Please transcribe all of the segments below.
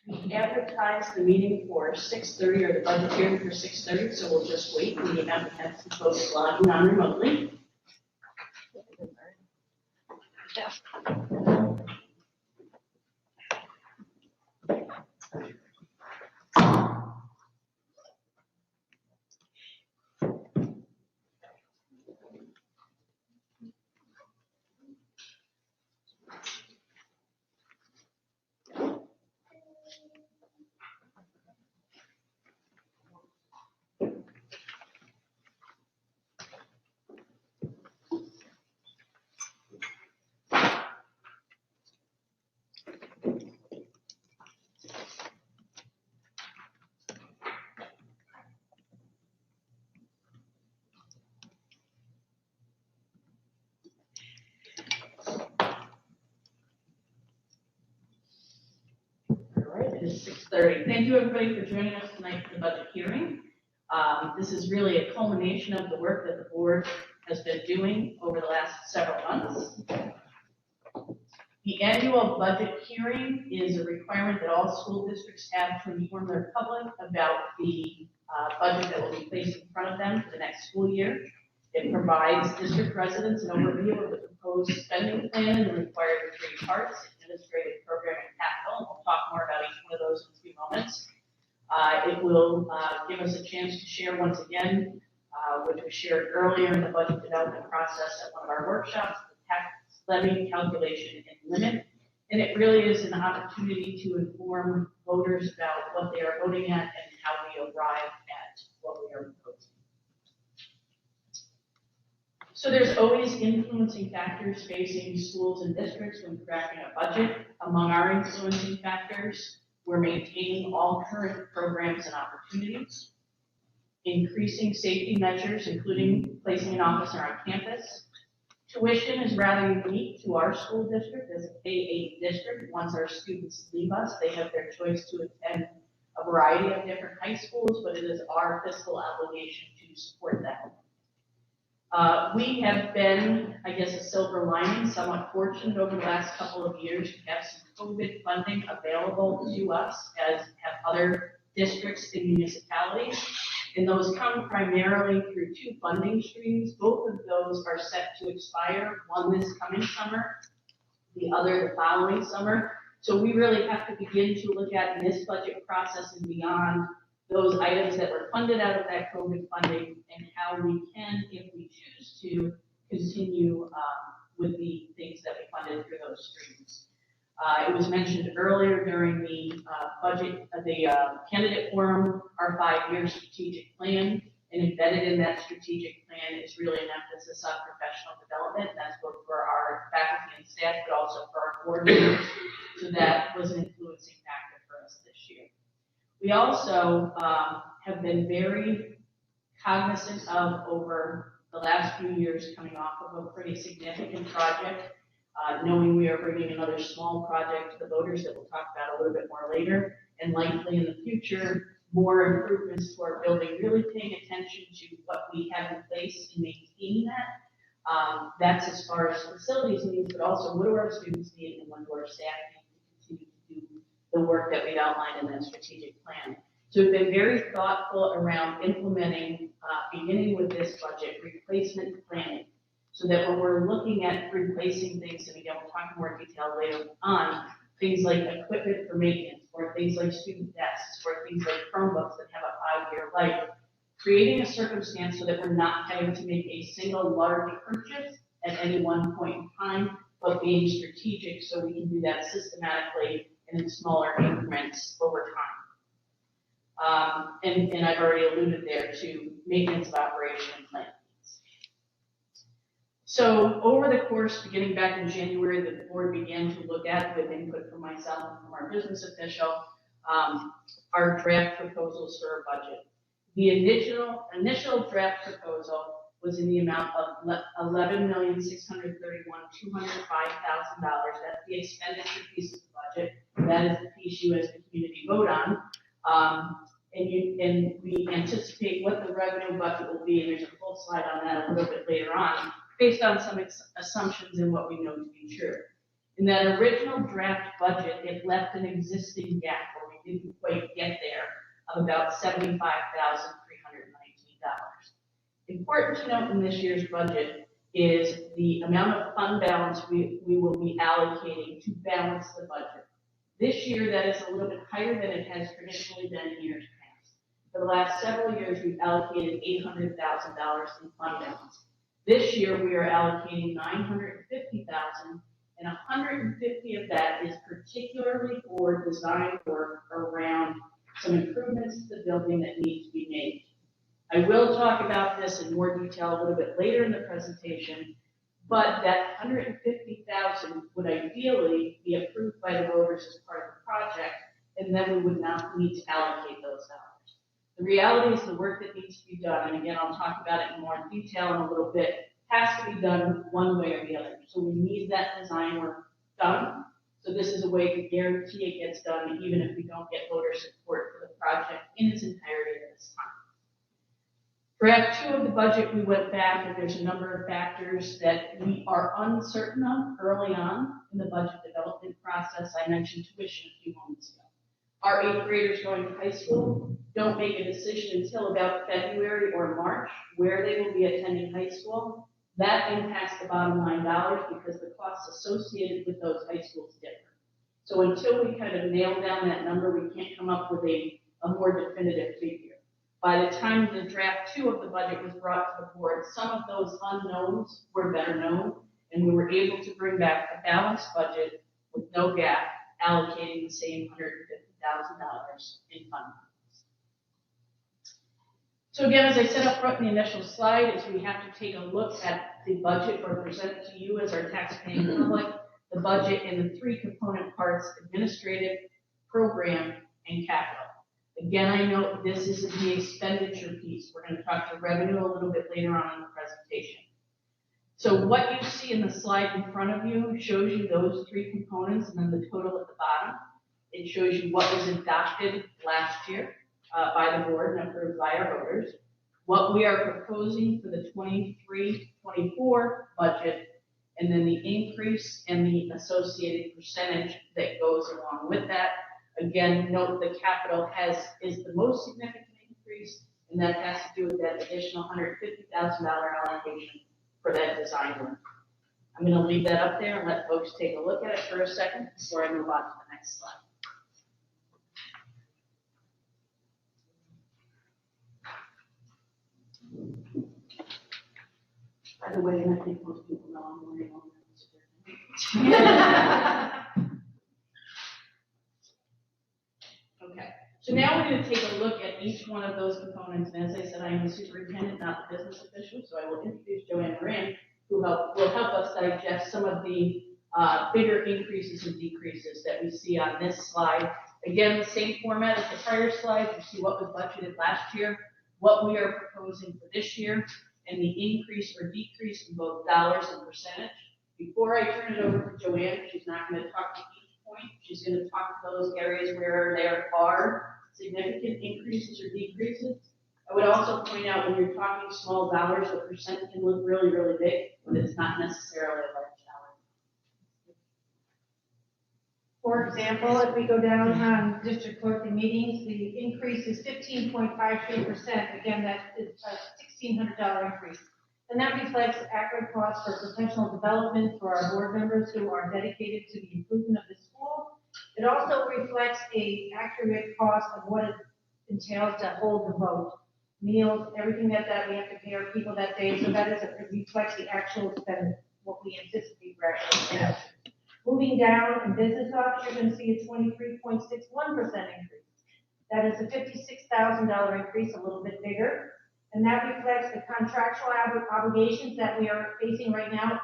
We advertised the meeting for 6:30, or the budget hearing for 6:30, so we'll just wait. We have some folks logging on remotely. It is 6:30. Thank you, everybody, for joining us tonight for the budget hearing. This is really a culmination of the work that the board has been doing over the last several months. The annual budget hearing is a requirement that all school districts have to inform their public about the budget that will be placed in front of them for the next school year. It provides district residents an overview of the proposed spending plan in the required three parts: administrative, program, and capital. We'll talk more about each one of those in a few moments. It will give us a chance to share once again, which was shared earlier in the budget development process at one of our workshops, the tax levy calculation and limit. And it really is an opportunity to inform voters about what they are voting at and how we arrive at what we are proposing. So there's always influencing factors facing schools and districts when crafting a budget. Among our influencing factors, we're maintaining all current programs and opportunities, increasing safety measures, including placing an officer on campus. Tuition is rather unique to our school district as a K-8 district. Once our students leave us, they have their choice to attend a variety of different high schools, but it is our fiscal obligation to support them. We have been, I guess, a silver lining, somewhat fortunate over the last couple of years to have some COVID funding available to us, as have other districts and municipalities. And those come primarily through two funding streams. Both of those are set to expire, one this coming summer, the other the following summer. So we really have to begin to look at in this budget process and beyond those items that were funded out of that COVID funding and how we can, if we choose to, continue with the things that we funded through those streams. It was mentioned earlier during the candidate forum, our 5-year strategic plan, and embedded in that strategic plan is really an emphasis on professional development. That's both for our faculty and staff, but also for our board members. So that was an influencing factor for us this year. We also have been very cognizant of, over the last few years, coming off of a pretty significant project, knowing we are bringing another small project to the voters that we'll talk about a little bit more later, and likely in the future, more improvements to our building, really paying attention to what we have in place and maintaining that. That's as far as facilities needs, but also what do our students need and what do our staff need to continue to do the work that we've outlined in that strategic plan. So we've been very thoughtful around implementing, beginning with this budget, replacement planning, so that when we're looking at replacing things, and again, we'll talk in more detail later on, things like equipment for maintenance, or things like student desks, or things like Chromebooks that have a 5-year life, creating a circumstance so that we're not having to make a single large purchase at any one point in time, but being strategic so we can do that systematically and in smaller increments over time. And I've already alluded there to maintenance of operation and plant needs. So over the course, beginning back in January, the board began to look at, with input from myself and from our business official, our draft proposals for our budget. The initial draft proposal was in the amount of $11,631,205,000. That's the expenditure piece of the budget. That is the piece you as the community vote on. And we anticipate what the revenue budget will be, and there's a full slide on that a little bit later on, based on some assumptions and what we know to be true. In that original draft budget, it left an existing gap where we didn't quite get there, of about $75,319. Important to note in this year's budget is the amount of fund balance we will be allocating to balance the budget. This year, that is a little bit higher than it has traditionally been in years past. For the last several years, we've allocated $800,000 in fund balance. This year, we are allocating $950,000, and 150 of that is particularly for design work around some improvements to the building that need to be made. I will talk about this in more detail a little bit later in the presentation, but that 150,000 would ideally be approved by the voters as part of the project, and then we would not need to allocate those dollars. The reality is the work that needs to be done, and again, I'll talk about it in more detail in a little bit, has to be done one way or the other. So we need that design work done. So this is a way to guarantee it gets done, even if we don't get voter support for the project in its entirety at this time. For Act 2 of the budget, we went back, and there's a number of factors that we are uncertain of early on in the budget development process. I mentioned tuition a few moments ago. Our 8th graders going to high school don't make a decision until about February or March where they will be attending high school. That impacts the bottom line dollars because the costs associated with those high schools differ. So until we kind of nail down that number, we can't come up with a more definitive figure. By the time the draft 2 of the budget was brought to the board, some of those unknowns were better known, and we were able to bring back a balanced budget with no gap, allocating the same $150,000 in fund balance. So again, as I said up front in the initial slide, is we have to take a look at the budget or present it to you as our taxpaying public, the budget in the 3 component parts: administrative, program, and capital. Again, I note this is the expenditure piece. We're going to talk to revenue a little bit later on in the presentation. So what you see in the slide in front of you shows you those 3 components and then the total at the bottom. It shows you what was adopted last year by the board and approved by our voters, what we are proposing for the 23-24 budget, and then the increase and the associated percentage that goes along with that. Again, note the capital is the most significant increase, and that has to do with that additional $150,000 allocation for that design work. I'm going to leave that up there and let folks take a look at it for a second before I move on to the next slide. By the way, I think most people know I'm wearing all that. Okay, so now we're going to take a look at each one of those components. And as I said, I am the superintendent, not the business official, so I will introduce Joanne Moran, who will help us digest some of the bigger increases and decreases that we see on this slide. Again, the same format as the prior slide. You see what was budgeted last year, what we are proposing for this year, and the increase or decrease in both dollars and percentage. Before I turn it over to Joanne, she's not going to talk to each point. She's going to talk to those areas where there are significant increases or decreases. I would also point out when you're talking small dollars, the percent can look really, really big, but it's not necessarily a large dollar. For example, if we go down on district clerk and meetings, the increase is 15.53%. Again, that is a $1,600 increase. And that reflects accurate costs for professional development for our board members who are dedicated to the improvement of the school. It also reflects an accurate cost of what it entails to hold the vote. Meals, everything that we have to pay our people that day. So that it reflects the actual spend, what we anticipate for actual spend. Moving down in business ops, you're going to see a 23.61% increase. That is a $56,000 increase, a little bit bigger. And that reflects the contractual obligations that we are facing right now,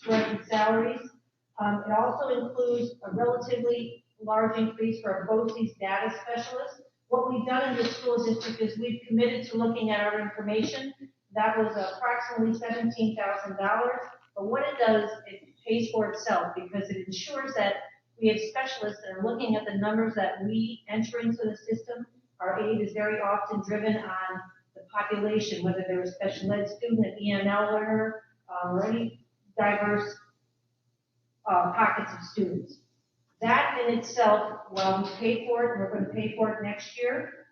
in salaries. It also includes a relatively large increase for our BOCES data specialist. What we've done in the school district is we've committed to looking at our information. That was approximately $17,000. But what it does, it pays for itself because it ensures that we have specialists that are looking at the numbers that we enter into the system. Our aid is very often driven on the population, whether they're a special ed student, an EML learner, or any diverse pockets of students. That in itself, while we pay for it, and we're going to pay for it next year,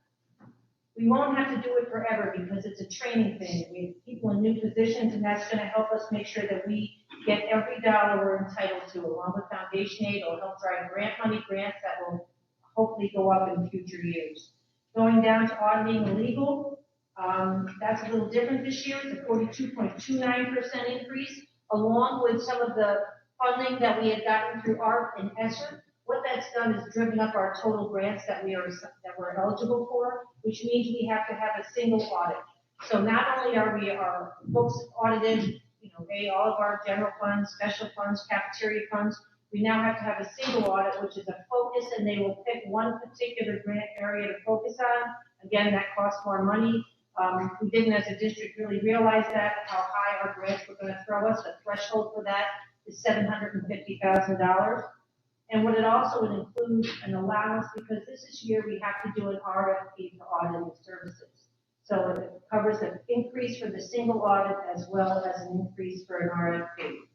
we won't have to do it forever because it's a training thing. We have people in new positions, and that's going to help us make sure that we get every dollar we're entitled to, along with foundation aid. It'll help drive grants that will hopefully go up in future years. Going down to auditing and legal, that's a little different this year. It's a 42.29% increase, along with some of the funding that we had gotten through ARP and ESSER. What that's done is driven up our total grants that we're eligible for, which means we have to have a single audit. So not only are our books audited, pay all of our general funds, special funds, cafeteria funds, we now have to have a single audit, which is a focus, and they will pick one particular grant area to focus on. Again, that costs more money. We didn't, as a district, really realize that, how high our grants were going to throw us. The threshold for that is $750,000. And what it also would include an allowance, because this year we have to do an RFP for auditing services. So it covers an increase for the single audit as well as an increase for an RFP.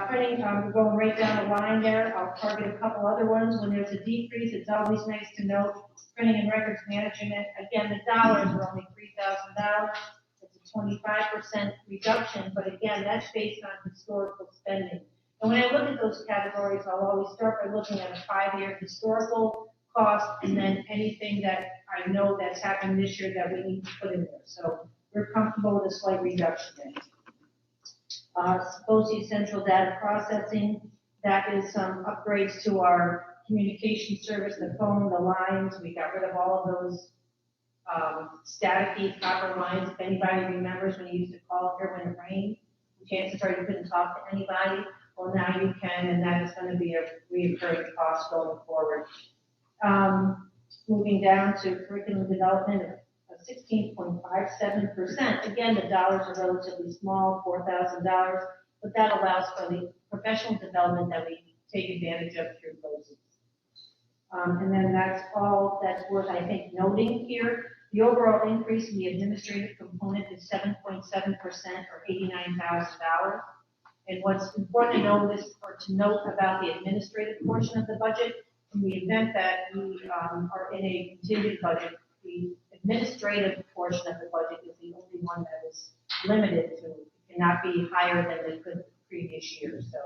Printing, we're going right down the line there. I'll target a couple other ones. When there's a decrease, it's always nice to note printing and records management. Again, the dollars are only $3,000. It's a 25% reduction, but again, that's based on historical spending. And when I look at those categories, I'll always start by looking at a 5-year historical cost and then anything that I know that's happened this year that we need to put in there. So we're comfortable with a slight reduction there. Supposedly central data processing, that is some upgrades to our communication service, the phone, the lines. We got rid of all of those staticky copper lines. If anybody remembers when you used to call here when it rained, chances are you couldn't talk to anybody. Well, now you can, and that is going to be a recurring cost going forward. Moving down to curriculum development of 16.57%. Again, the dollars are relatively small, $4,000, but that allows for the professional development that we take advantage of through BOCES. And then that's all that's worth, I think, noting here. The overall increase in the administrative component is 7.7% or $89,000. And what's important to know is, or to note about the administrative portion of the budget, in the event that we are in a contingent budget, the administrative portion of the budget is the only one that is limited to, it cannot be higher than it could the previous year. So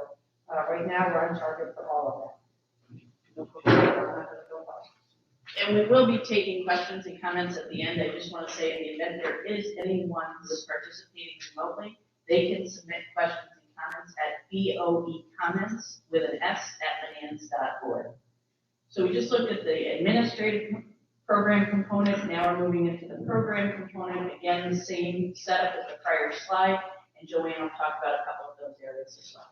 right now we're on target for all of that. And we will be taking questions and comments at the end. I just want to say, in the event there is anyone who is participating remotely, they can submit questions comments at BOE comments with an S at menands.org. So we just looked at the administrative program component. Now we're moving into the program component. Again, the same setup as the prior slide, and Joanne will talk about a couple of those areas as well.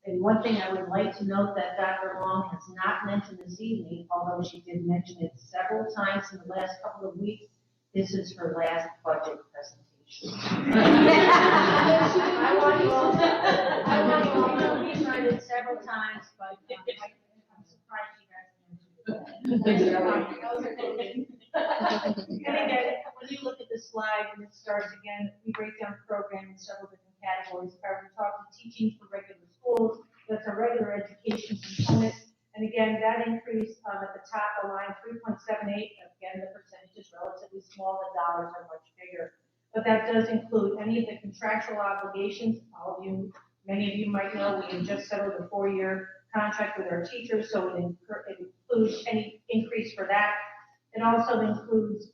And one thing I would like to note that Dr. Long has not mentioned this evening, although she did mention it several times in the last couple of weeks, this is her last budget presentation. I want you all to know we tried it several times, but I'm surprised you guys didn't do it. And again, when you look at the slide and it starts again, we break down the program in several different categories. If I were to talk to teaching for regular schools, that's a regular education component. And again, that increase at the top of the line, 3.78, again, the percentage is relatively small, the dollars are much bigger. But that does include any of the contractual obligations. Many of you might know, we have just settled a 4-year contract with our teachers, so it includes any increase for that. It also includes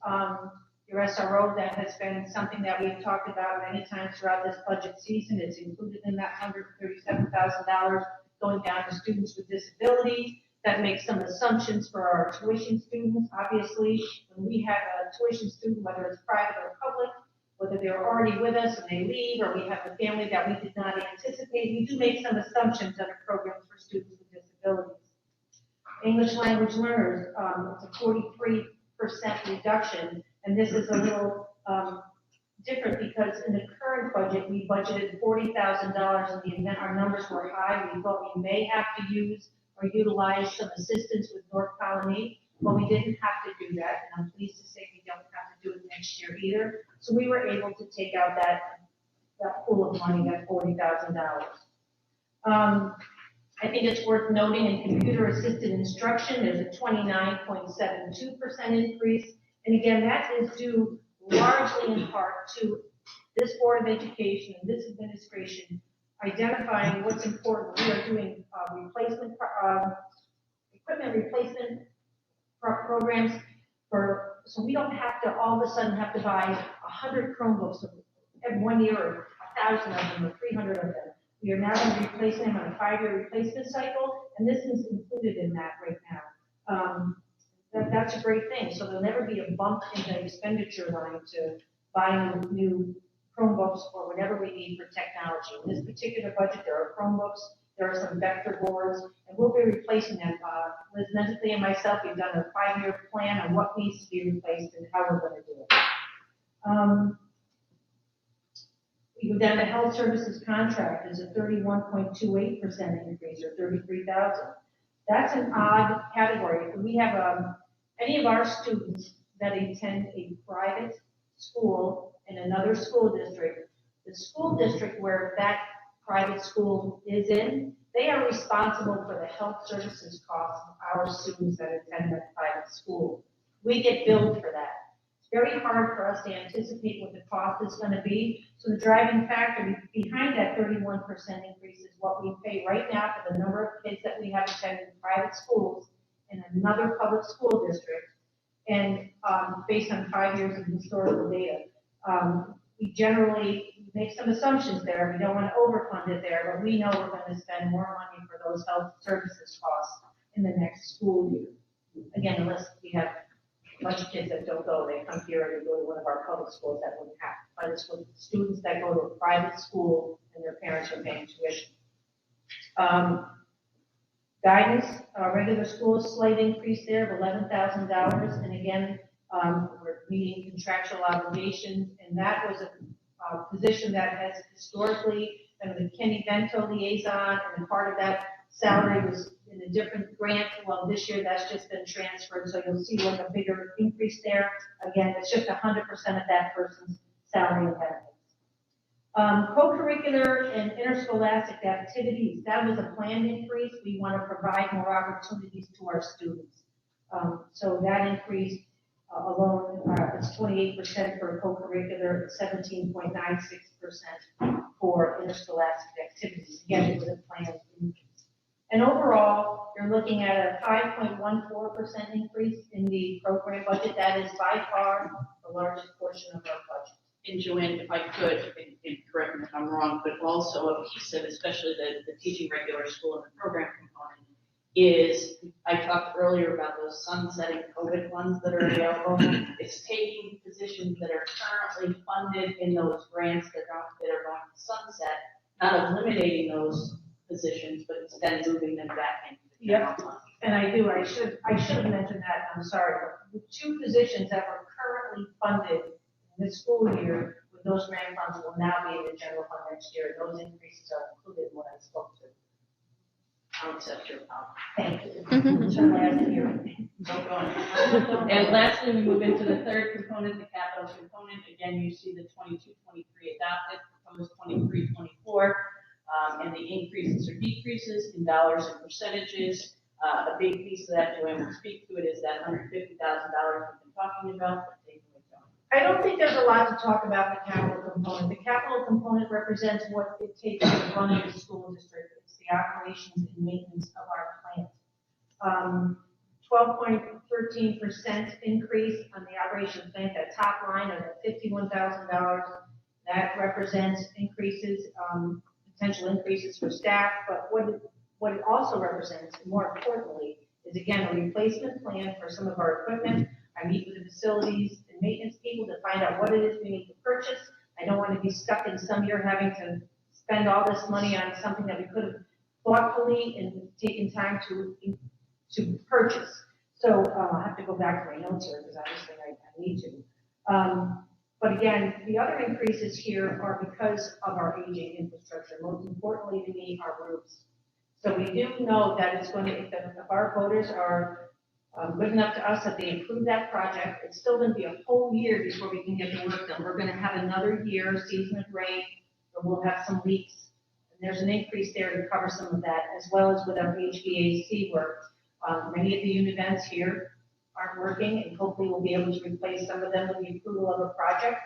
your SRO. That has been something that we've talked about many times throughout this budget season. It's included in that $137,000 going down to students with disabilities. That makes some assumptions for our tuition students. Obviously, when we have a tuition student, whether it's private or public, whether they're already with us and they leave, or we have a family that we did not anticipate, we do make some assumptions on our programs for students with disabilities. English language learners, it's a 43% reduction, and this is a little different because in the current budget, we budgeted $40,000 in the event our numbers were high. We thought we may have to use or utilize some assistance with North Colony, but we didn't have to do that, and I'm pleased to say we don't have to do it next year either. So we were able to take out that pool of money, that $40,000. I think it's worth noting in computer-assisted instruction, there's a 29.72% increase. And again, that is due largely in part to this Board of Education and this administration identifying what's important. We are doing equipment replacement programs so we don't have to all of a sudden have to buy 100 Chromebooks every 1 year or 1,000 of them or 300 of them. We are now going to replace them on a 5-year replacement cycle, and this is included in that right now. That's a great thing. So there'll never be a bump in the expenditure line to buy new Chromebooks or whatever we need for technology. In this particular budget, there are Chromebooks, there are some vector boards, and we'll be replacing them. Liz Menands and myself, we've done a 5-year plan on what needs to be replaced and how we're going to do it. We go down to health services contract, there's a 31.28% increase, or 33,000. That's an odd category. If we have any of our students that attend a private school in another school district, the school district where that private school is in, they are responsible for the health services costs of our students that attend that private school. We get billed for that. It's very hard for us to anticipate what the cost is going to be. So the driving factor behind that 31% increase is what we pay right now for the number of kids that we have attending private schools in another public school district, and based on 5 years of historical data. We generally make some assumptions there. We don't want to overfund it there, but we know we're going to spend more money for those health services costs in the next school year. Again, unless we have a bunch of kids that don't go, they come here and they go to one of our public schools, that wouldn't happen. But it's for students that go to a private school and their parents are paying tuition. Guidance, regular school slight increase there of $11,000, and again, we're meeting contractual obligations, and that was a position that has historically been the Kenny Bento liaison, and part of that salary was in a different grant. Well, this year that's just been transferred, so you'll see like a bigger increase there. Again, it's just 100% of that person's salary and benefits. Co-curricular and interscholastic activities, that was a planned increase. We want to provide more opportunities to our students. So that increase alone, it's 28% for co-curricular, 17.96% for interscholastic activities. Again, it was a planned increase. And overall, you're looking at a 5.14% increase in the program budget. That is by far the largest portion of our budget. And Joanne, if I could, and correct me if I'm wrong, but also a piece of, especially the teaching regular school and the program component, is, I talked earlier about those sunsetting COVID funds that are available. It's taking positions that are currently funded in those grants that are going to sunset, not eliminating those positions, but instead moving them back into the general fund. And I should have mentioned that, I'm sorry, but the 2 positions that were currently funded in this school year with those grant funds will now be in the general fund next year. Those increases are included in what I spoke to. I'll accept your apology. Thank you. It's your last year. Don't go on. And lastly, we move into the third component, the capital component. Again, you see the 22-23 adopted, proposed 23-24, and the increases or decreases in dollars and percentages. A big piece of that, Joanne will speak to it, is that $150,000 we've been talking about. I don't think there's a lot to talk about the capital component. The capital component represents what it takes to run the school district. It's the operations and maintenance of our plant. 12.13% increase on the operations plant, that top line of $51,000. That represents increases, potential increases for staff, but what it also represents, more importantly, is again a replacement plan for some of our equipment. I meet with the facilities and maintenance people to find out what it is we need to purchase. I don't want to be stuck in some year having to spend all this money on something that we could have thoughtfully and taken time to purchase. So I have to go back to my notes here because obviously I need to. But again, the other increases here are because of our aging infrastructure. Most importantly to me are roofs. So we do know that it's going to, if our voters are good enough to us that they approve that project, it's still going to be a whole year before we can get the work done. We're going to have another year, season of rain, where we'll have some leaks. there's an increase there to cover some of that, as well as with our HVAC work. Many of the unit vents here aren't working, and hopefully we'll be able to replace some of them with the approval of a project.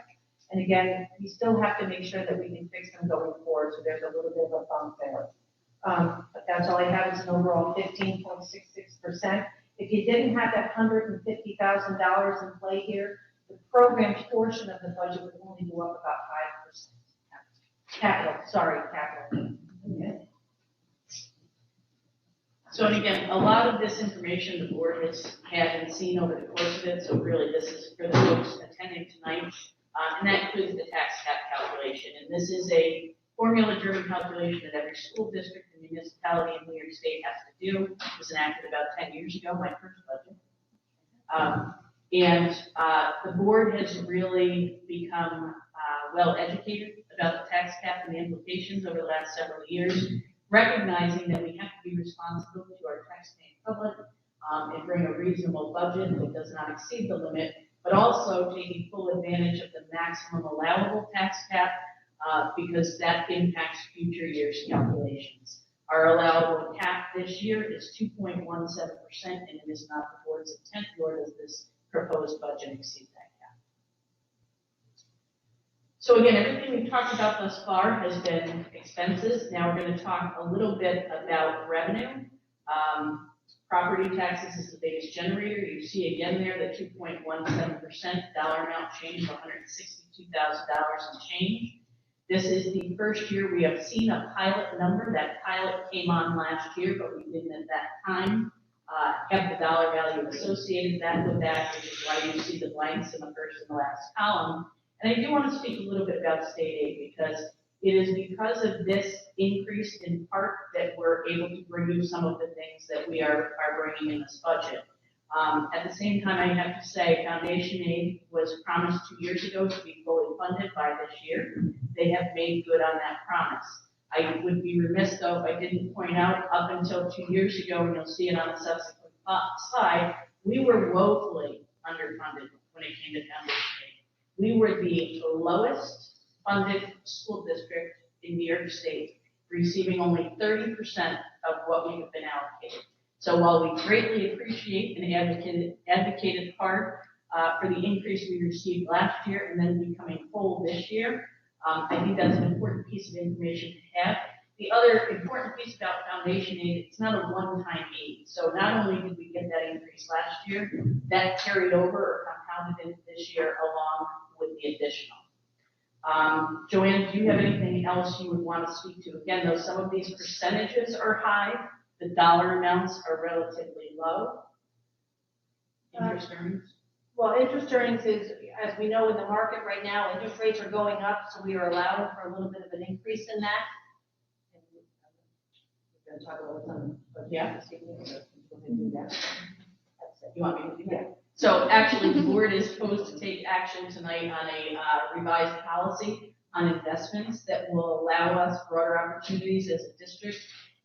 And again, we still have to make sure that we can fix them going forward, so there's a little bit of a bump there. But that's all I have, is an overall 15.66%. If you didn't have that $150,000 in play here, the program portion of the budget would only go up about 5%. Capital. Okay. So, and again, a lot of this information the board has had and seen over the course of it, so really this is for the folks attending tonight, and that includes the tax cap calculation. And this is a formula-driven calculation that every school district and municipality in New York State has to do. It was enacted about 10 years ago, my first budget. The board has really become well educated about the tax cap and the implications over the last several years, recognizing that we have to be responsible to our taxpaying public and bring a reasonable budget that does not exceed the limit, but also taking full advantage of the maximum allowable tax cap because that impacts future years' calculations. Our allowable cap this year is 2.17%, and it is not the board's intent, nor does this proposed budget exceed that cap. So again, everything we've talked about thus far has been expenses. Now we're going to talk a little bit about revenue. Property taxes is the biggest generator. You see again there the 2.17% dollar amount change of $162,000 and change. This is the first year we have seen a pilot number. That pilot came on last year, but we didn't at that time have the dollar value associated with that, which is why you see the blanks in the first and the last column. And I do want to speak a little bit about state aid, because it is because of this increase in part that we're able to bring you some of the things that we are bringing in this budget. At the same time, I have to say foundation aid was promised 2 years ago to be fully funded by this year. They have made good on that promise. I would be remiss though if I didn't point out, up until 2 years ago, and you'll see it on the subsequent slide, we were woefully underfunded when it came to foundation aid. We were the lowest funded school district in New York State, receiving only 30% of what we have been allocated. So while we greatly appreciate and advocated hard for the increase we received last year and then becoming whole this year, I think that's an important piece of information to have. The other important piece about foundation aid, it's not a one-time aid. So not only did we get that increase last year, that carried over or compounded into this year along with the additional. Joanne, do you have anything else you would want to speak to? Again, though some of these percentages are high, the dollar amounts are relatively low. Interest earnings? Well, interest earnings is, as we know in the market right now, interest rates are going up, so we are allowing for a little bit of an increase in that. And we're going to talk about some, but yeah, we're going to do that. That's it. You want me to do that? So actually, the board is supposed to take action tonight on a revised policy on investments that will allow us broader opportunities as a district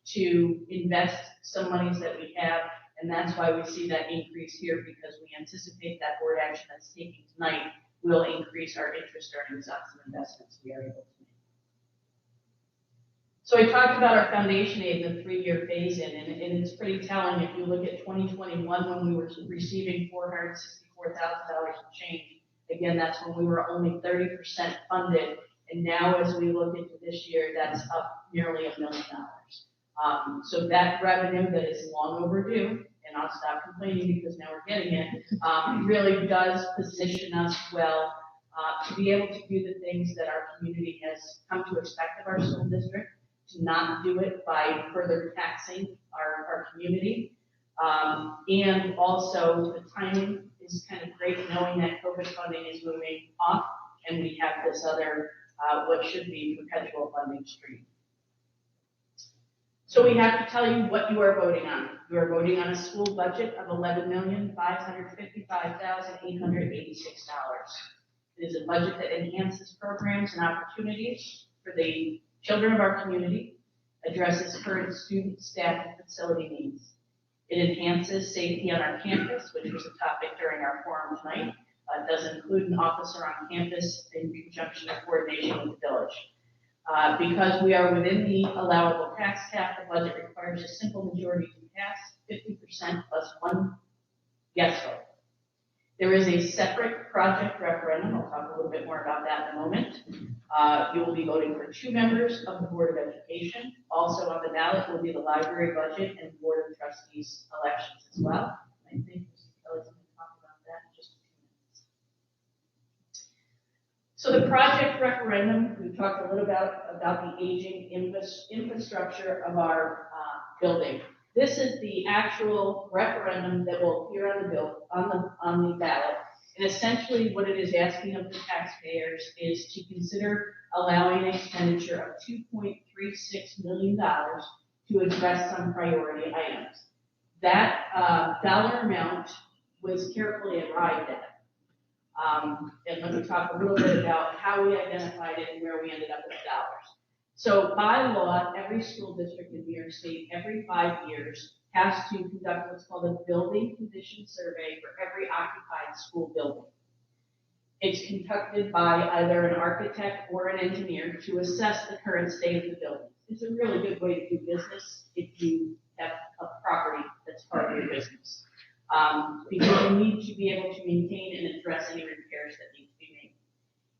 to invest some monies that we have. And that's why we see that increase here, because we anticipate that board action that's taking tonight will increase our interest earnings on some investments we are able to make. So I talked about our foundation aid, the 3-year phase in, and it's pretty telling. If you look at 2021, when we were receiving $464,000 and change, again, that's when we were only 30% funded. And now as we look into this year, that's up nearly $1 million. So that revenue that is long overdue, and I'll stop complaining because now we're getting it, really does position us well to be able to do the things that our community has come to expect of our school district, to not do it by further taxing our community. And also the timing is kind of great, knowing that COVID funding is moving off and we have this other, what should be perpetual funding stream. So we have to tell you what you are voting on. You are voting on a school budget of $11,555,886. It is a budget that enhances programs and opportunities for the children of our community, addresses current student, staff, and facility needs. It enhances safety on our campus, which was a topic during our forum tonight. It does include an officer on campus in conjunction and coordination with the village. Because we are within the allowable tax cap, the budget requires a simple majority to pass, 50% plus one yes vote. There is a separate project referendum. I'll talk a little bit more about that in a moment. You will be voting for 2 members of the Board of Education. Also on the ballot will be the library budget and Board of Trustees elections as well. I think Mr. Kelly's going to talk about that in just a few minutes. So the project referendum, we talked a little about the aging infrastructure of our building. This is the actual referendum that will appear on the bill, on the ballot. And essentially what it is asking of the taxpayers is to consider allowing an expenditure of $2.36 million to address some priority items. That dollar amount was carefully arrived at. And let me talk a little bit about how we identified it and where we ended up with the dollars. So by law, every school district in New York State, every 5 years, has to conduct what's called a building condition survey for every occupied school building. It's conducted by either an architect or an engineer to assess the current state of the building. It's a really good way to do business if you have a property that's part of your business. Because you need to be able to maintain and address any repairs that need to be made.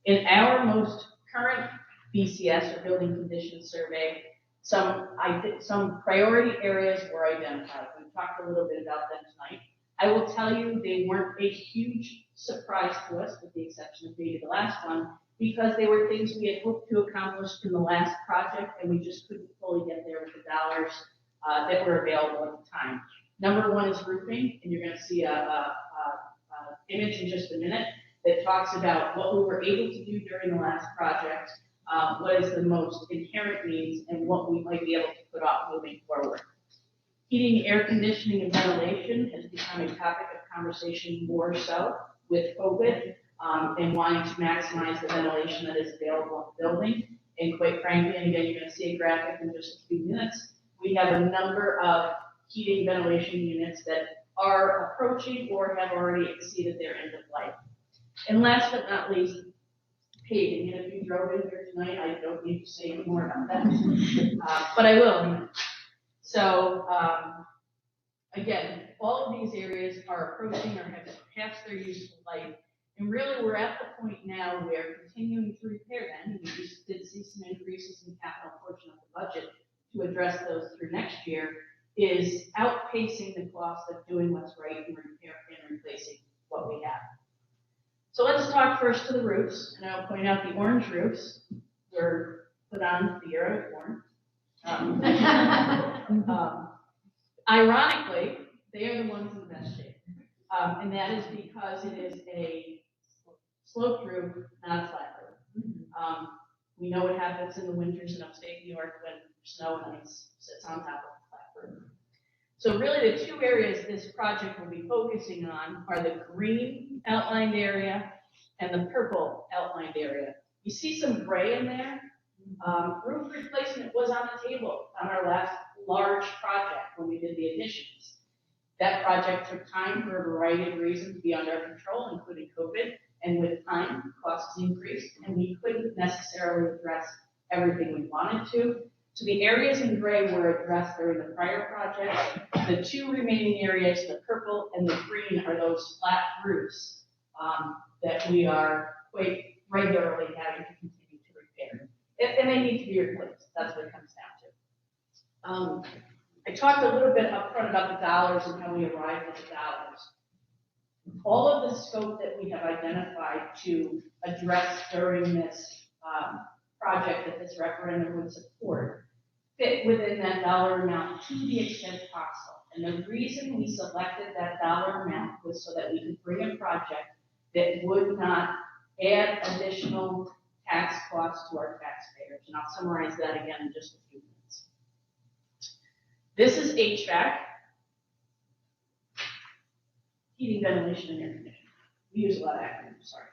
In our most current BCS or building condition survey, some priority areas were identified. We talked a little bit about them tonight. I will tell you they weren't a huge surprise to us, with the exception of maybe the last one, because they were things we had hoped to accomplish in the last project, and we just couldn't fully get there with the dollars that were available at the time. Number 1 is roofing, and you're going to see a image in just a minute that talks about what we were able to do during the last project, what is the most inherent needs, and what we might be able to put off moving forward. Heating, air conditioning, and ventilation has become a topic of conversation more so with COVID and wanting to maximize the ventilation that is available in the building. And quite frankly, and again, you're going to see a graphic in just a few minutes, we have a number of heating ventilation units that are approaching or have already exceeded their end of life. And last but not least, paving. And if you drove in here tonight, I don't need to say any more about that, but I will. So again, all of these areas are approaching or have passed their useful life. And really, we're at the point now where continuing to repair them, we just did see some increases in the capital portion of the budget to address those through next year, is outpacing the cost of doing what's right and repair and replacing what we have. So let's talk first to the roofs, and I'll point out the orange roofs were put on the year I was born. Ironically, they are the ones in the best shape, and that is because it is a sloped roof, not a flat roof. We know what happens in the winters in upstate New York when snow and ice sits on top of the flat roof. So really the 2 areas this project will be focusing on are the green outlined area and the purple outlined area. You see some gray in there. Roof replacement was on the table on our last large project when we did the additions. That project took time for a variety of reasons beyond our control, including COVID, and with time, costs increased, and we couldn't necessarily address everything we wanted to. So the areas in gray were addressed during the prior project. The 2 remaining areas, the purple and the green, are those flat roofs that we are quite regularly having to continue to repair. And they need to be replaced. That's what it comes down to. I talked a little bit up front about the dollars and how we arrived at the dollars. All of the scope that we have identified to address during this project that this referendum would support fit within that dollar amount to the extent possible. And the reason we selected that dollar amount was so that we could bring a project that would not add additional tax costs to our taxpayers. And I'll summarize that again in just a few minutes. This is HVAC, heating, ventilation, and air conditioning. We use a lot of acronyms, sorry.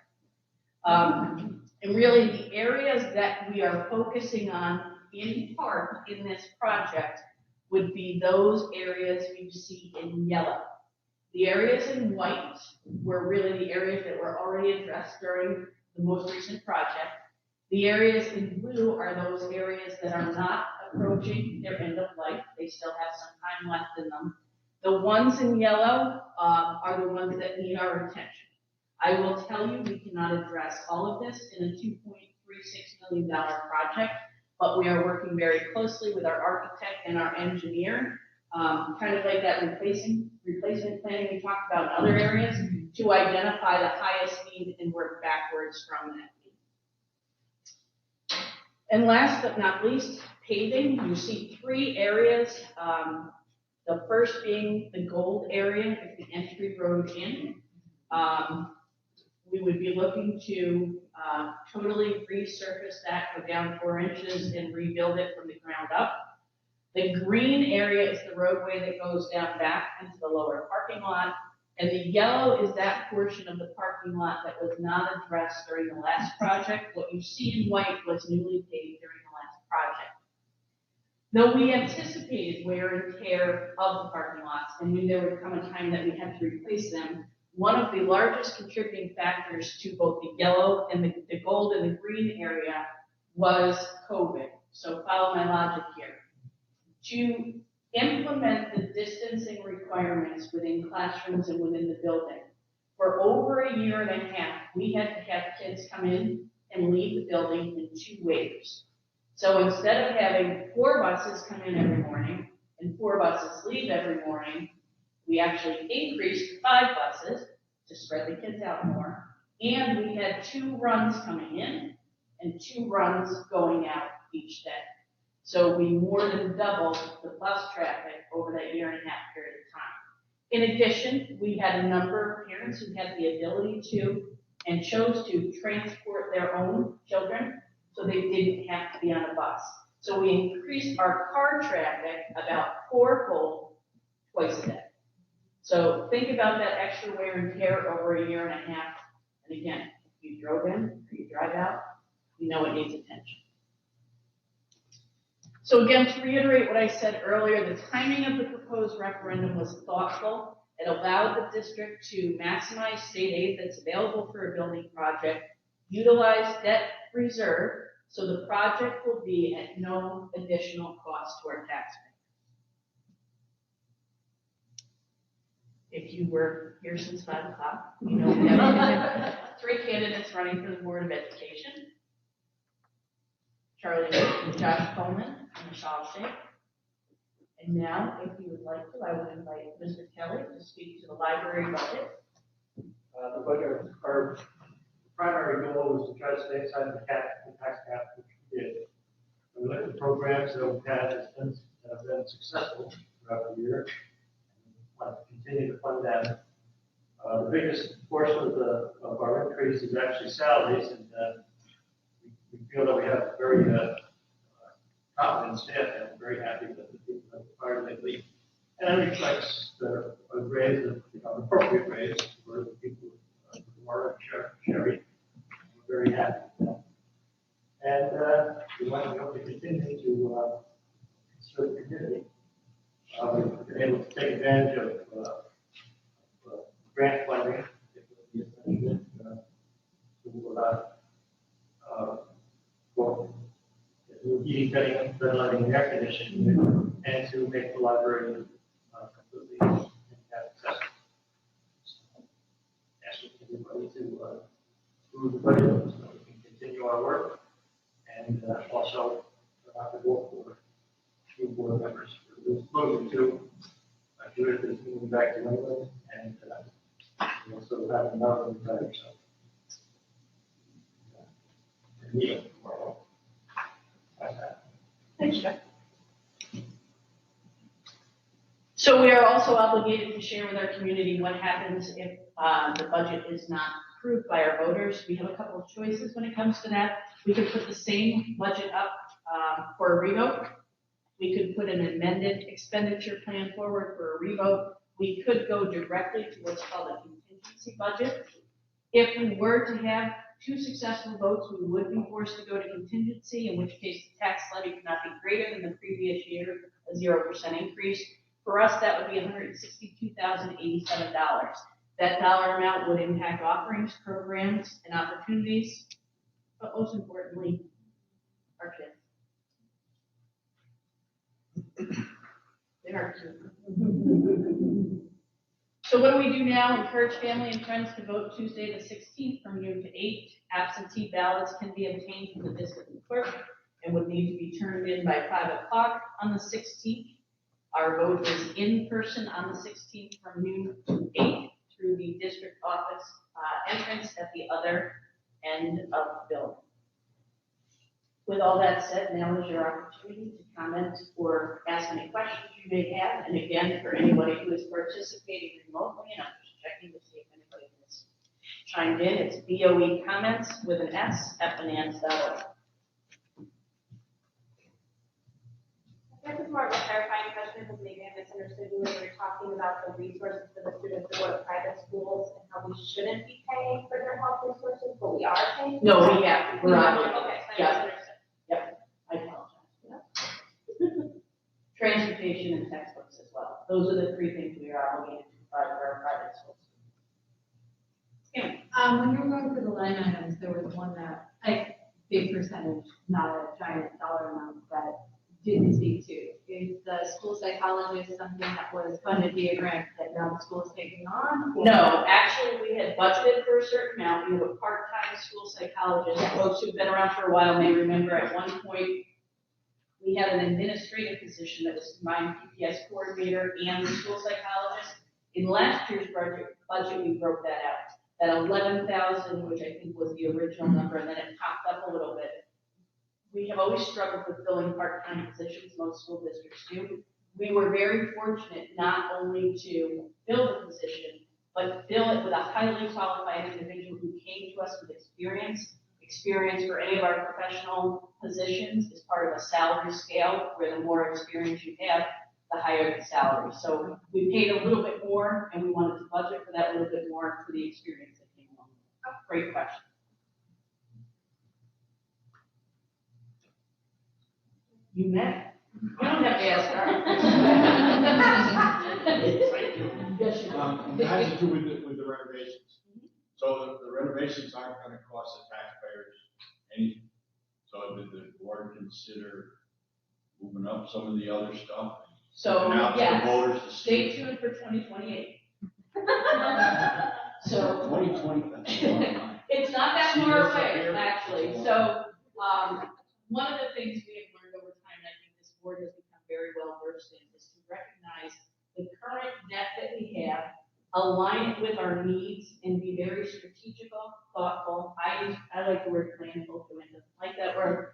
And really the areas that we are focusing on in part in this project would be those areas you see in yellow. The areas in white were really the areas that were already addressed during the most recent project. The areas in blue are those areas that are not approaching their end of life. They still have some time left in them. The ones in yellow are the ones that need our attention. I will tell you, we cannot address all of this in a $2.36 million project, but we are working very closely with our architect and our engineer, kind of like that replacement planning we talked about in other areas, to identify the highest need and work backwards from that need. And last but not least, paving. You see 3 areas. The first being the gold area, is the entry road in. We would be looking to totally resurface that, go down 4 inches and rebuild it from the ground up. The green area is the roadway that goes down back into the lower parking lot. And the yellow is that portion of the parking lot that was not addressed during the last project. What you see in white was newly paved during the last project. Though we anticipated wear and tear of the parking lots and knew there would come a time that we had to replace them, one of the largest contributing factors to both the yellow and the gold and the green area was COVID. So follow my logic here. To implement the distancing requirements within classrooms and within the building, for over a year and a half, we had to have kids come in and leave the building in 2 waves. So instead of having 4 buses come in every morning and 4 buses leave every morning, we actually increased to 5 buses to spread the kids out more. And we had 2 runs coming in and 2 runs going out each day. So we more than doubled the bus traffic over that year and a half period of time. In addition, we had a number of parents who had the ability to and chose to transport their own children, so they didn't have to be on a bus. So we increased our car traffic about 4-fold twice a day. So think about that extra wear and tear over a year and a half. And again, if you drove in or you drive out, you know it needs attention. So again, to reiterate what I said earlier, the timing of the proposed referendum was thoughtful. It allowed the district to maximize state aid that's available for a building project, utilize debt reserve, so the project will be at no additional cost to our taxpayers. If you were here since 5 o'clock, you know we have 3 candidates running for the Board of Education. Charlie, Josh Coleman, and Michelle Shea. And now, if you would like to, I would invite Mr. Kelly to speak to the library budget. The budget, our primary goal was to try to stay inside the tax cap, which we did. We looked at the programs that we've had that have been successful throughout the year. We want to continue to fund them. The biggest portion of our increase is actually salaries, and we feel that we have very competent staff, and I'm very happy that the people that are lately. And it reflects the raise, an appropriate raise for the people who are Sherry. We're very happy with that. And we want to be able to continue to serve the community. We've been able to take advantage of grant funding, for heating, ventilating, and air conditioning, and to make the library completely accessible. Asking everybody to approve the budget so we can continue our work, and also have to work for 2 board members. We're supposed to Judith is moving back to England, and we also have another retire. So meeting tomorrow. Thanks, Jeff. So we are also obligated to share with our community what happens if the budget is not approved by our voters. We have a couple of choices when it comes to that. We could put the same budget up for a revote. We could put an amended expenditure plan forward for a revote. We could go directly to what's called a contingency budget. If we were to have 2 successful votes, we would be forced to go to contingency, in which case the tax levy could not be greater than the previous year, a 0% increase. For us, that would be $162,087. That dollar amount would impact offerings, programs, and opportunities. but most importantly, our kids. They are cute. So what do we do now? Encourage family and friends to vote Tuesday the 16th from noon to 8. Absentee ballots can be obtained from the district clerk and would need to be turned in by 5 o'clock on the 16th. Our vote is in person on the 16th from noon to 8 through the district office entrance at the other end of the building. With all that said, now is your opportunity to comment or ask any questions you may have. And again, for anybody who is participating remotely, and I'm just checking to see if anybody has chimed in, it's BOE comments with an S at menands.org. This is more of a clarifying question because maybe I misunderstood you when you were talking about the resources for the students who go to private schools and how we shouldn't be paying for their health resources, but we are paying. No, we have, we're obligated. Okay, so I Yeah. misunderstood. I apologize. Transportation and textbooks as well. Those are the three things we are obligated to provide for our private schools. When you were going through the line items, there was one that, like, big percentage, not a giant dollar amount that didn't speak to. Is the school psychologist something that was funded via grant that now the school is taking on? Or- No, actually, we had budgeted for a certain amount. We have a part-time school psychologist. Folks who've been around for a while may remember at one point, we had an administrative position that was combined PPS coordinator and the school psychologist. In last year's budget, we broke that out. That 11,000, which I think was the original number, and then it popped up a little bit. We have always struggled with filling part-time positions, most school districts do. We were very fortunate not only to fill the position, but fill it with a highly qualified individual who came to us with experience. Experience for any of our professional positions is part of a salary scale, where the more experience you have, the higher the salary. So we paid a little bit more, and we wanted to budget for that little bit more for the experience that came along. Great question. You met? You don't have to ask her. Yes, you do. It has to do with the renovations. So the renovations aren't gonna cost the taxpayers anything. So did the board consider moving up some of the other stuff? So, Now to the yes, voters to stay see. tuned for 2028. So, 2020, that's a long time. it's not that See far this up away, here? actually. So, one of the things we have learned over time, and I think this board has become very well versed in, is to recognize the current debt that we have, align it with our needs, and be very strategical, thoughtful. I like the word planful, Joanne doesn't like that word.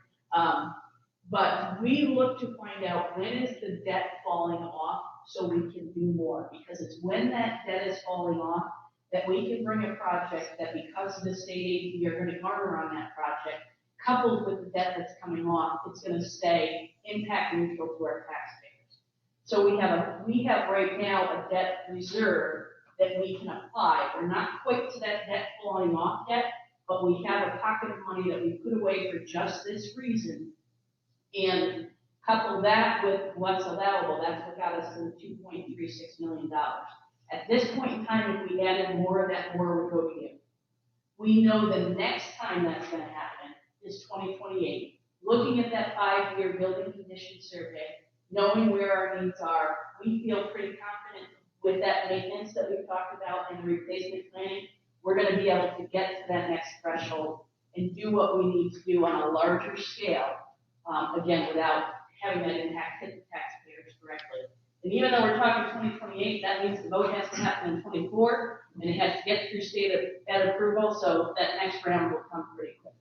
But we look to find out when is the debt falling off so we can do more. Because it's when that debt is falling off that we can bring a project that, because of the state aid we are going to garner on that project, coupled with the debt that's coming off, it's going to stay impact neutral to our taxpayers. So we have right now a debt reserve that we can apply. We're not quite to that debt falling off yet, but we have a pocket of money that we put away for just this reason. And couple that with what's allowable, that's what got us to the $2.36 million. At this point in time, if we added more of that, more would go to you. We know the next time that's gonna happen is 2028. Looking at that 5-year building condition survey, knowing where our needs are, we feel pretty confident with that maintenance that we've talked about and replacement planning, we're gonna be able to get to that next threshold and do what we need to do on a larger scale. Again, without having that impact hit the taxpayers directly. And even though we're talking 2028, that means the vote has to happen in 24, and it has to get through state ed approval, so that next round will come pretty quickly.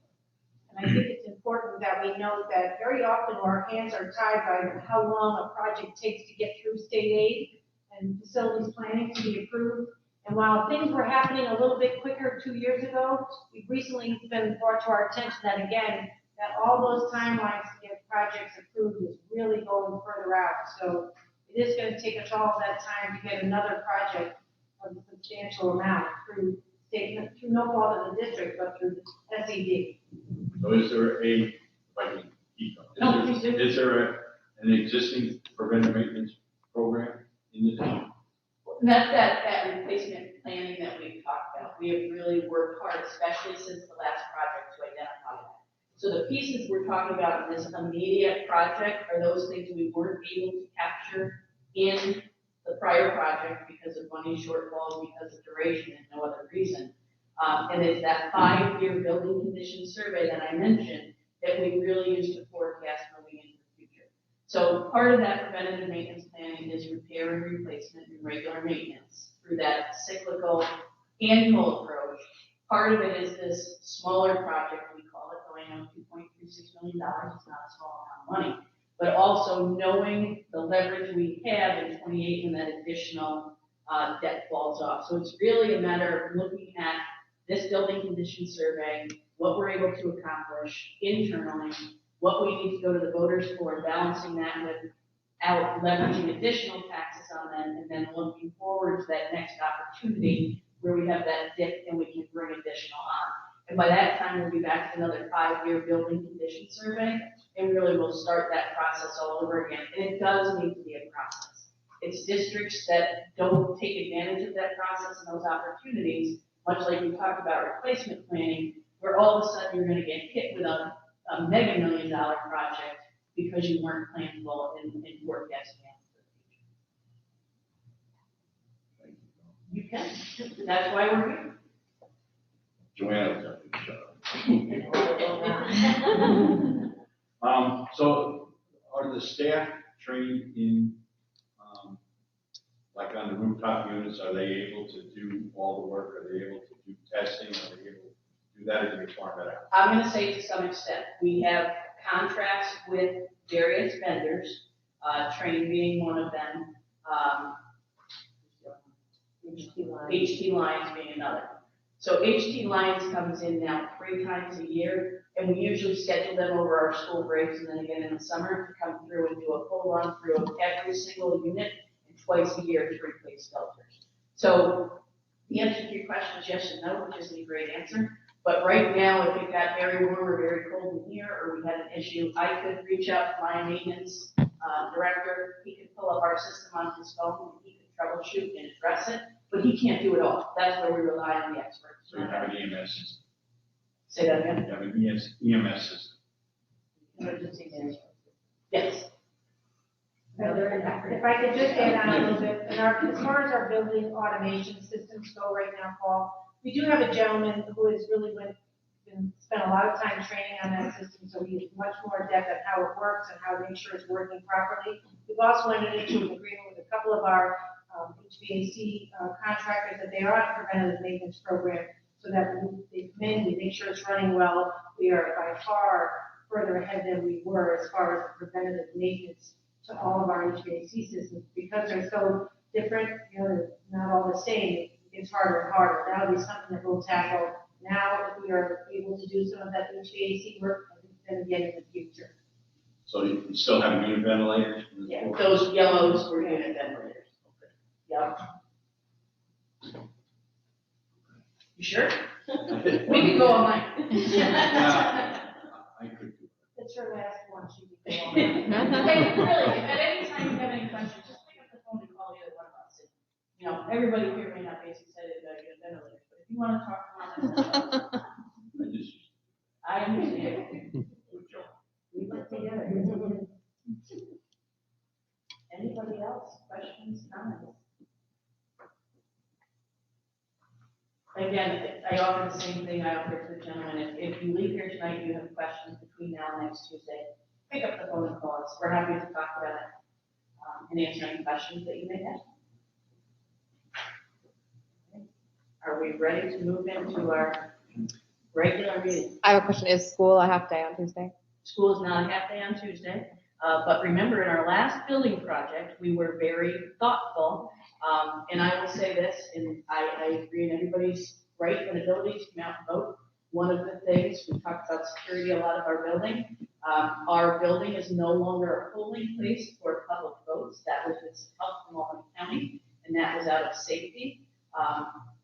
And I think it's important that we know that very often our hands are tied by how long a project takes to get through state aid and facilities planning to be approved. And while things were happening a little bit quicker 2 years ago, we've recently been brought to our attention that, again, that all those timelines to get projects approved is really going further out. So it is going to take us all that time to get another project of a substantial amount through no fault of the district, but through SED. So is there if I can keep up, No, please do. is there an existing preventive maintenance program in the district? And that's that replacement planning that we've talked about. We have really worked hard, especially since the last project, to identify that. So the pieces we're talking about in this immediate project are those things we weren't able to capture in the prior project because of money shortfalls, because of duration and no other reason. And it's that 5-year building condition survey that I mentioned that we really use to forecast moving into the future. So part of that preventative maintenance planning is repair and replacement and regular maintenance through that cyclical annual approach. Part of it is this smaller project, we call it, going on $2.36 million. It's not a small amount of money, but also knowing the leverage we have in 28 when that additional debt falls off. So it's really a matter of looking at this building condition survey, what we're able to accomplish internally, what we need to go to the voters for, balancing that without leveraging additional taxes on them, and then looking forward to that next opportunity where we have that dip and we can bring additional on. And by that time, we'll be back to another 5-year building condition survey, and really we'll start that process all over again. And it does need to be a process. It's districts that don't take advantage of that process and those opportunities, much like we talked about replacement planning, where all of a sudden you're going to get hit with a mega $1 million project because you weren't planful in forecasting it. You can. That's why we're here. Joanna's got to shut up. So are the staff trained in, like on the rooftop units, are they able to do all the work? Are they able to do testing? Are they able to do that, or do you farm that out? I'm going to say to some extent, we have contracts with various vendors, Train being one of them, HT Lines being another. So HT Lines comes in now 3 times a year, and we usually schedule them over our school breaks and then again in the summer to come through and do a full run through of every single unit and twice a year to replace filters. So the answer to your question is yes and no, which isn't a great answer. But right now, if it got very warm or very cold in here, or we had an issue, I could reach out to my maintenance director. He could pull up our system on his phone, and he could troubleshoot and address it, but he can't do it all. That's where we rely on the experts. So you have an EMS system? Say that again? You have an EMS system? Emergency management. Yes. If I could just add on a little bit, as far as our building automation systems go right now, Paul, we do have a gentleman who has really spent a lot of time training on that system, so he is much more adept at how it works and how to make sure it's working properly. We've also entered into an agreement with a couple of our HVAC contractors that they are on a preventative maintenance program, so that when they come in, we make sure it's running well. We are by far further ahead than we were as far as preventative maintenance to all of our HVAC systems, because they're so different, not all the same. It's harder and harder. That'll be something that we'll tackle now if we are able to do some of that HVAC work, and again in the future. So you still have unit ventilators? Yeah, those yellows were unit ventilators. Okay. Yep. You sure? We can go all night. I could do it. That's her last one. She could go on. Hey, really, if at any time you have any questions, just pick up the phone and call either one of us. Everybody here may not be as excited about unit ventilators, but if you want to talk about it, I understand. We work together. Anybody else? Questions, comments? Again, I offer the same thing I offer to the gentleman. If you leave here tonight, and you have questions between now and next Tuesday, pick up the phone and call us. We're happy to talk about it and answer any questions that you may have. Are we ready to move into our regular meeting? I have a question. Is school a half day on Tuesday? School is not a half day on Tuesday, but remember in our last building project, we were very thoughtful. And I will say this, and I agree in everybody's right and ability to come out and vote. One of the things, we talked about security a lot of our building. Our building is no longer a polling place for public votes. That was with help from Albany County, and that was out of safety.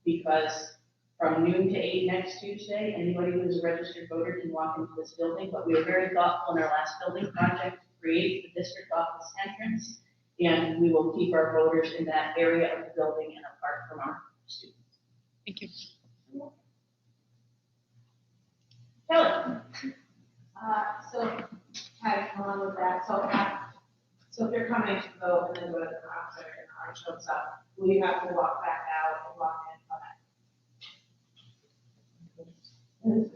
Because from noon to 8 next Tuesday, anybody who is a registered voter can walk into this building, but we were very thoughtful in our last building project to create the district office entrance, and we will keep our voters in that area of the building and apart from our students. Thank you. Kelly? So, kind of along with that, so if you're coming to vote and then go to the concert and car shows up, will you have to walk back out and walk in?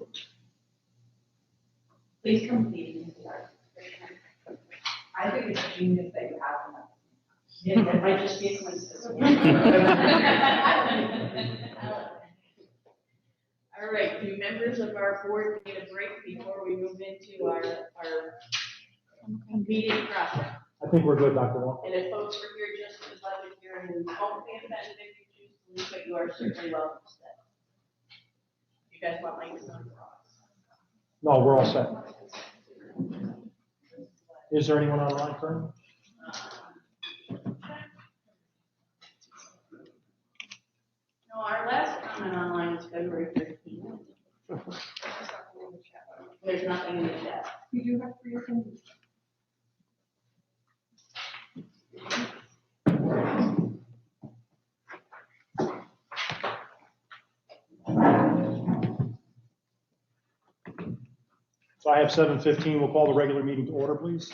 Please complete these cards. I think it's genius that you have them. Yeah, it might just be a coincidence. All right, do members of our board need a break before we move into our meeting process? I think we're good, Dr. Wong. And if folks are here just for the budget hearing, we won't be offended if you choose to leave, but you are certainly welcome to stay. You guys want my email? No, we're all set. Is there anyone online currently? No, our last comment online was February 15th. There's nothing in the chat. You do have for your attendees. So I have 7:15. We'll call the regular meeting to order, please.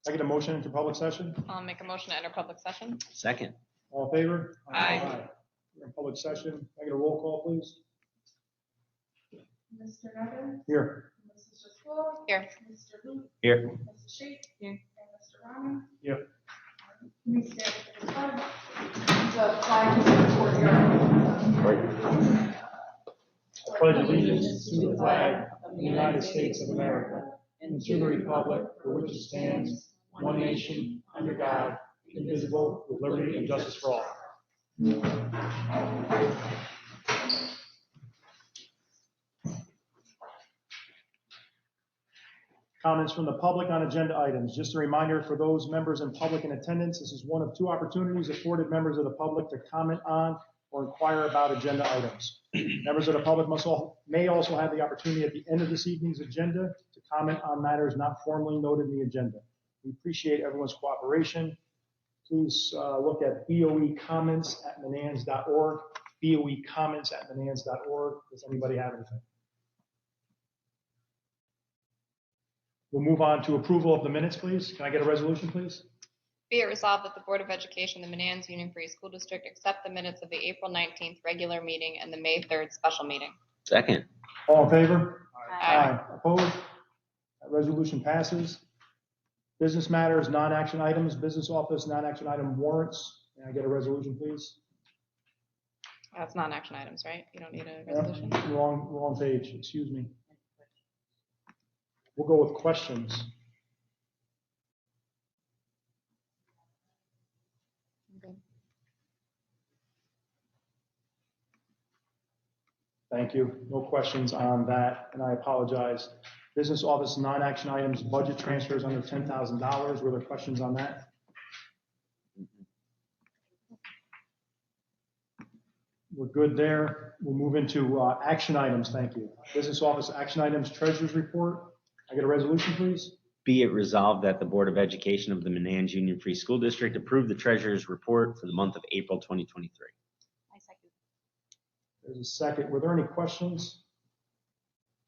I get a motion into public session? I'll make a motion to enter public session. Second. All in favor? Aye. We're in public session. I get a roll call, please? Mr. Evans? Here. Mrs. Driscoll? Here. Mr. Booth? Here. Mrs. Sheik? Here. And Mr. Ryan? Here. Please stand for the flag. The flag is in the courtyard. I pledge allegiance to the flag of the United States of America and to the republic for which it stands, one nation, under God, indivisible, with liberty and justice for all. Comments from the public on agenda items. Just a reminder for those members and public in attendance, this is one of two opportunities afforded members of the public to comment on or inquire about agenda items. Members of the public may also have the opportunity at the end of this evening's agenda to comment on matters not formally noted in the agenda. We appreciate everyone's cooperation. Please look at boecomments@menands.org, boecomments@menands.org. Does anybody have anything? We'll move on to approval of the minutes, please. Can I get a resolution, please? Be it resolved that the Board of Education of the Menands Union Free School District accept the minutes of the April 19th regular meeting and the May 3rd special meeting. Second. All in favor? Aye. Opposed? That resolution passes. Business matters, non-action items, business office, non-action item warrants. Can I get a resolution, please? That's not action items, right? You don't need a Yep, resolution? Wrong page, excuse me. We'll go with questions. Okay. Thank you. No questions on that, and I apologize. Business office, non-action items, budget transfers under $10,000. Were there questions on that? We're good there. We'll move into action items. Thank you. Business office action items, treasurer's report. I get a resolution, please? Be it resolved that the Board of Education of the Menands Union Free School District approve the treasurer's report for the month of April 2023. I second. There's a second. Were there any questions?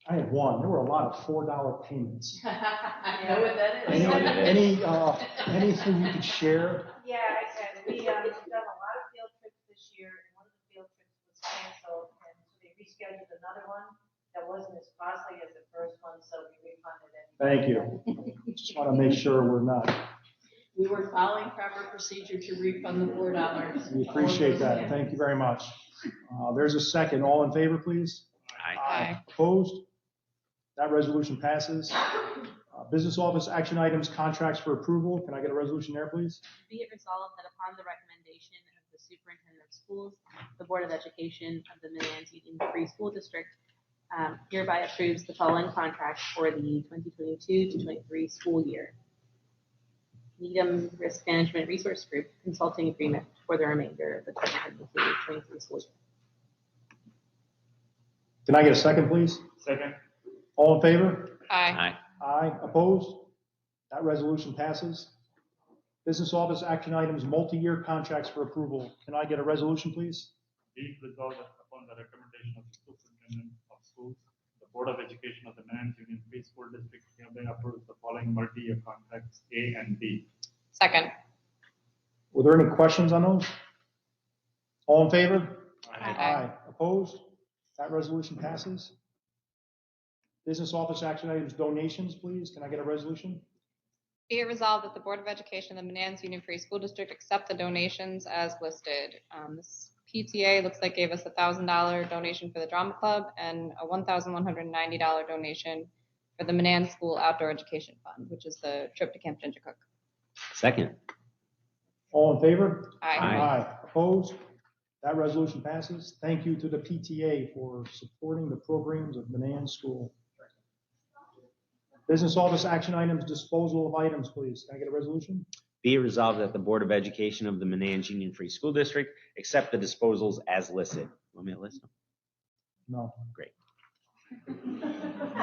I had one. There were a lot of $4 payments. I know what that is. Anything you could share? Yeah, I said, we've done a lot of field trips this year, and one of the field trips was canceled, and so they rescheduled another one that wasn't as costly as the first one, so we refunded it. Thank you. Just want to make sure we're not. We were following proper procedure to refund the $4. We appreciate that. Thank you very much. There's a second. All in favor, please? Aye. Opposed? That resolution passes. Business office action items, contracts for approval. Can I get a resolution there, please? Be it resolved that upon the recommendation of the superintendent of schools, the Board of Education of the Menands Union Free School District hereby approves the following contracts for the 2022 to 23 school year. Needham Risk Management Resource Group consulting agreement for the remainder of the 2022-23 school year. Can I get a second, please? Second. All in favor? Aye. Aye. Opposed? That resolution passes. Business office action items, multi-year contracts for approval. Can I get a resolution, please? Be it resolved that upon the recommendation of the superintendent of schools, the the Board of Education of the Menands Union Free School District hereby approves the following multi-year contracts A and B. Second. Were there any questions on those? All in favor? Aye. Opposed? That resolution passes. Business office action items, donations, please. Can I get a resolution? Be it resolved that the Board of Education of the Menands Union Free School District accept the donations as listed. This PTA looks like gave us a $1,000 donation for the drama club and a $1,190 donation for the Menands School Outdoor Education Fund, which is the trip to Camp Ginger Cook. Second. All in favor? Aye. Opposed? That resolution passes. Thank you to the PTA for supporting the programs of Menands School. Business office action items, disposal of items, please. Can I get a resolution? Be it resolved that the Board of Education of the Menands Union Free School District accept the disposals as listed. Want me to list them? No. Great.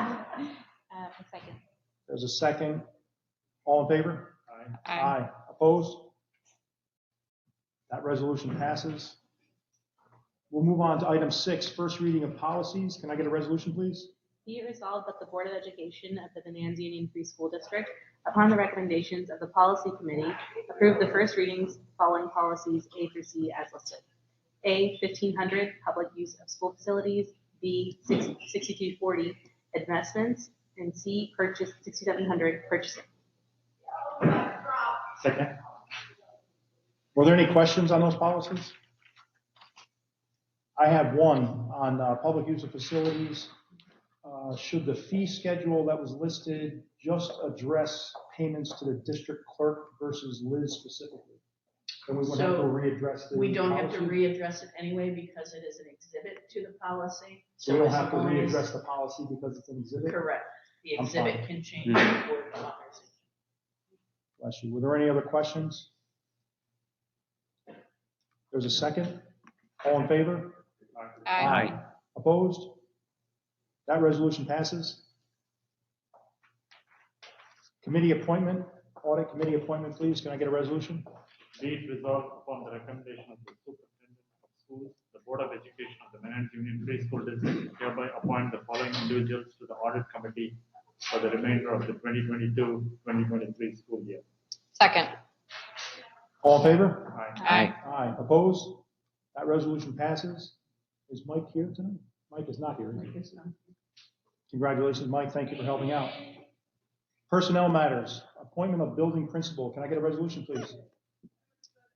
A second. There's a second. All in favor? Aye. Opposed? That resolution passes. We'll move on to item 6, first reading of policies. Can I get a resolution, please? Be it resolved that the Board of Education of the Menands Union Free School District, upon the recommendations of the Policy Committee, approve the first readings following policies A through C as listed. A, 1500, public use of school facilities. B, 6240, investments. And C, purchase 6700, purchasing. Second. Were there any questions on those policies? I have one on public use of facilities. Should the fee schedule that was listed just address payments to the district clerk versus Liz specifically? And we would have to So, readdress the We don't have to policy? readdress it anyway because it is an exhibit to the policy. So we don't as have to long as- readdress the policy because it's an exhibit? Correct. The I'm exhibit fine. can change the word of authorization. Bless you. Were there any other questions? There's a second. All in favor? Aye. Opposed? That resolution passes. Committee appointment, audit committee appointment, please. Can I get a resolution? Be it resolved upon the recommendation of the Superintendent of Schools, the Board of Education of the Menands Union Free School District hereby appoint the following individuals to the audit committee for the remainder of the 2022-2023 school year. Second. All in favor? Aye. Aye. Opposed? That resolution passes. Is Mike here tonight? Mike is not here. is he? Like it's not- Congratulations, Mike. Thank you for helping out. Personnel matters, appointment of building principal. Can I get a resolution, please?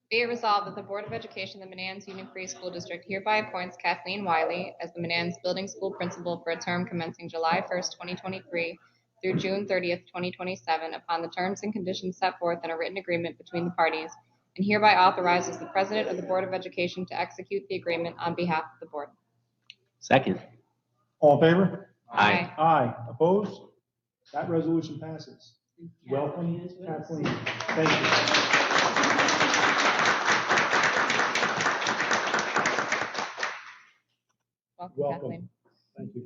Be it resolved that the Board of Education of the Menands Union Free School District hereby appoints Kathleen Wiley as the Menands Building School Principal for a term commencing July 1st, 2023 through June 30th, 2027, upon the terms and conditions set forth in a written agreement between the parties, and hereby authorizes the President of the Board of Education to execute the agreement on behalf of the Board. Second. All in favor? Aye. Aye. Opposed? That resolution passes. Kathleen Welcome, is with us. Kathleen. Thank you. Welcome, Welcome. Kathleen. Thank you.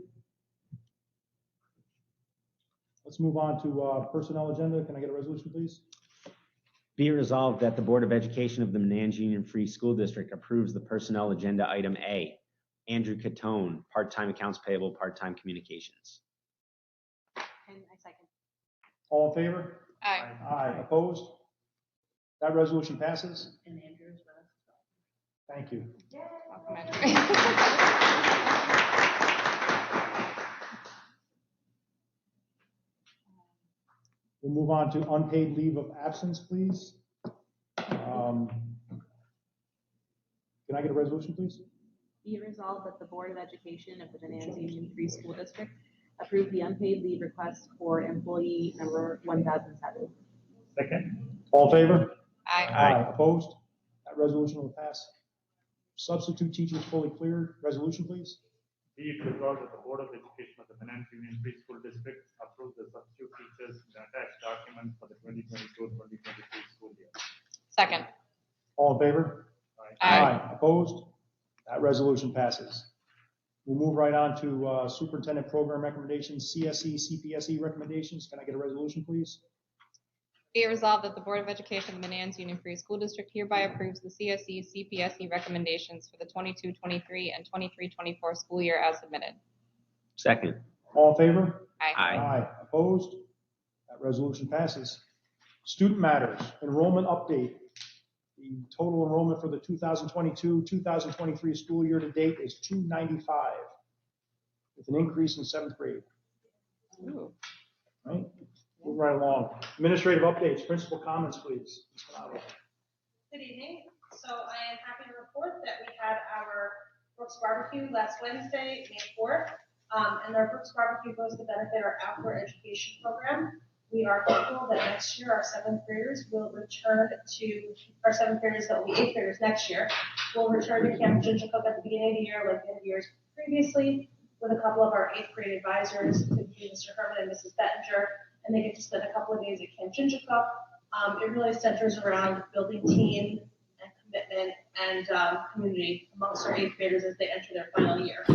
Let's move on to personnel agenda. Can I get a resolution, please? Be it resolved that the Board of Education of the Menands Union Free School District approves the personnel agenda item A, Andrew Catone, part-time accounts payable, part-time communications. And I second. All in favor? Aye. Aye. Opposed? That resolution passes. And Andrew is with us. Thank you. Welcome, Andrew. We'll move on to unpaid leave of absence, please. Can I get a resolution, please? Be it resolved that the Board of Education of the Menands Union Free School District approve the unpaid leave request for employee number 1007. Second. All in favor? Aye. Opposed? That resolution will pass. Substitute teachers fully cleared. Resolution, please. Be it resolved that the Board of Education of the Menands Union Free School District approve the substitute teachers in the attached document for the 2022-2023 school year. Second. All in favor? Aye. Opposed? That resolution passes. We'll move right on to superintendent program recommendations, CSE, CPSE recommendations. Can I get a resolution, please? Be it resolved that the Board of Education of the Menands Union Free School District hereby approves the CSE, CPSE recommendations for the 22-23 and 23-24 school year as submitted. Second. All in favor? Aye. Opposed? That resolution passes. Student matters, enrollment update. The total enrollment for the 2022-2023 school year to date is 295, with an increase in 7th grade. Ooh. Right? Move right along. Administrative updates, principal comments, please. Ms. Canavo. Good evening. So I am happy to report that we had our Brooks Barbecue last Wednesday, May 4th. And our Brooks Barbecue goes to benefit our outdoor education program. We are hopeful that next year our 7th graders will return to, our 7th graders that will be 8th graders next year, will return to Camp Ginger Cook at the beginning of the year like they had years previously, with a couple of our 8th grade advisors, to be Mr. Herman and Mrs. Bettinger, and they get to spend a couple of days at Camp Ginger Cook. It really centers around building team and commitment and community amongst our 8th graders as they enter their final year.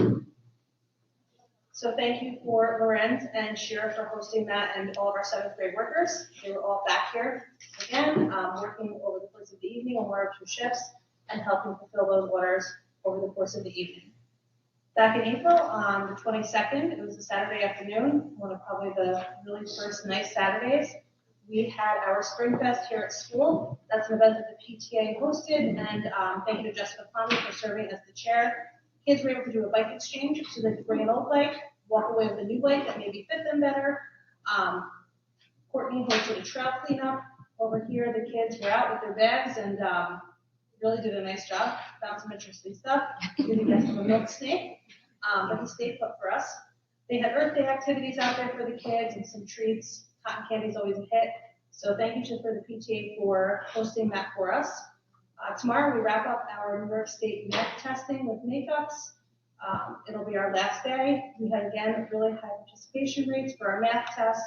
So thank you for Lorenz and Shira for hosting that, and all of our 7th grade workers. They were all back here again, working over the course of the evening on 1 or 2 shifts and helping fulfill those orders over the course of the evening. Back in April, on the 22nd, it was a Saturday afternoon, one of probably the really first nice Saturdays. We had our Spring Fest here at school. That's an event that the PTA hosted, and thank you to Jessica Conley for serving as the chair. Kids were able to do a bike exchange, so they could bring an old bike, walk away with a new bike that maybe fit them better. Courtney hosted a trail cleanup. Over here, the kids were out with their bags and really did a nice job. Found some interesting stuff. Didn't get some milk snake, but he stayed put for us. They had Earth Day activities out there for the kids and some treats. Cotton candy is always a hit. So thank you for the PTA for hosting that for us. Tomorrow we wrap up our New York State math testing with makeups. It'll be our last day. We had, again, really high participation rates for our math tests.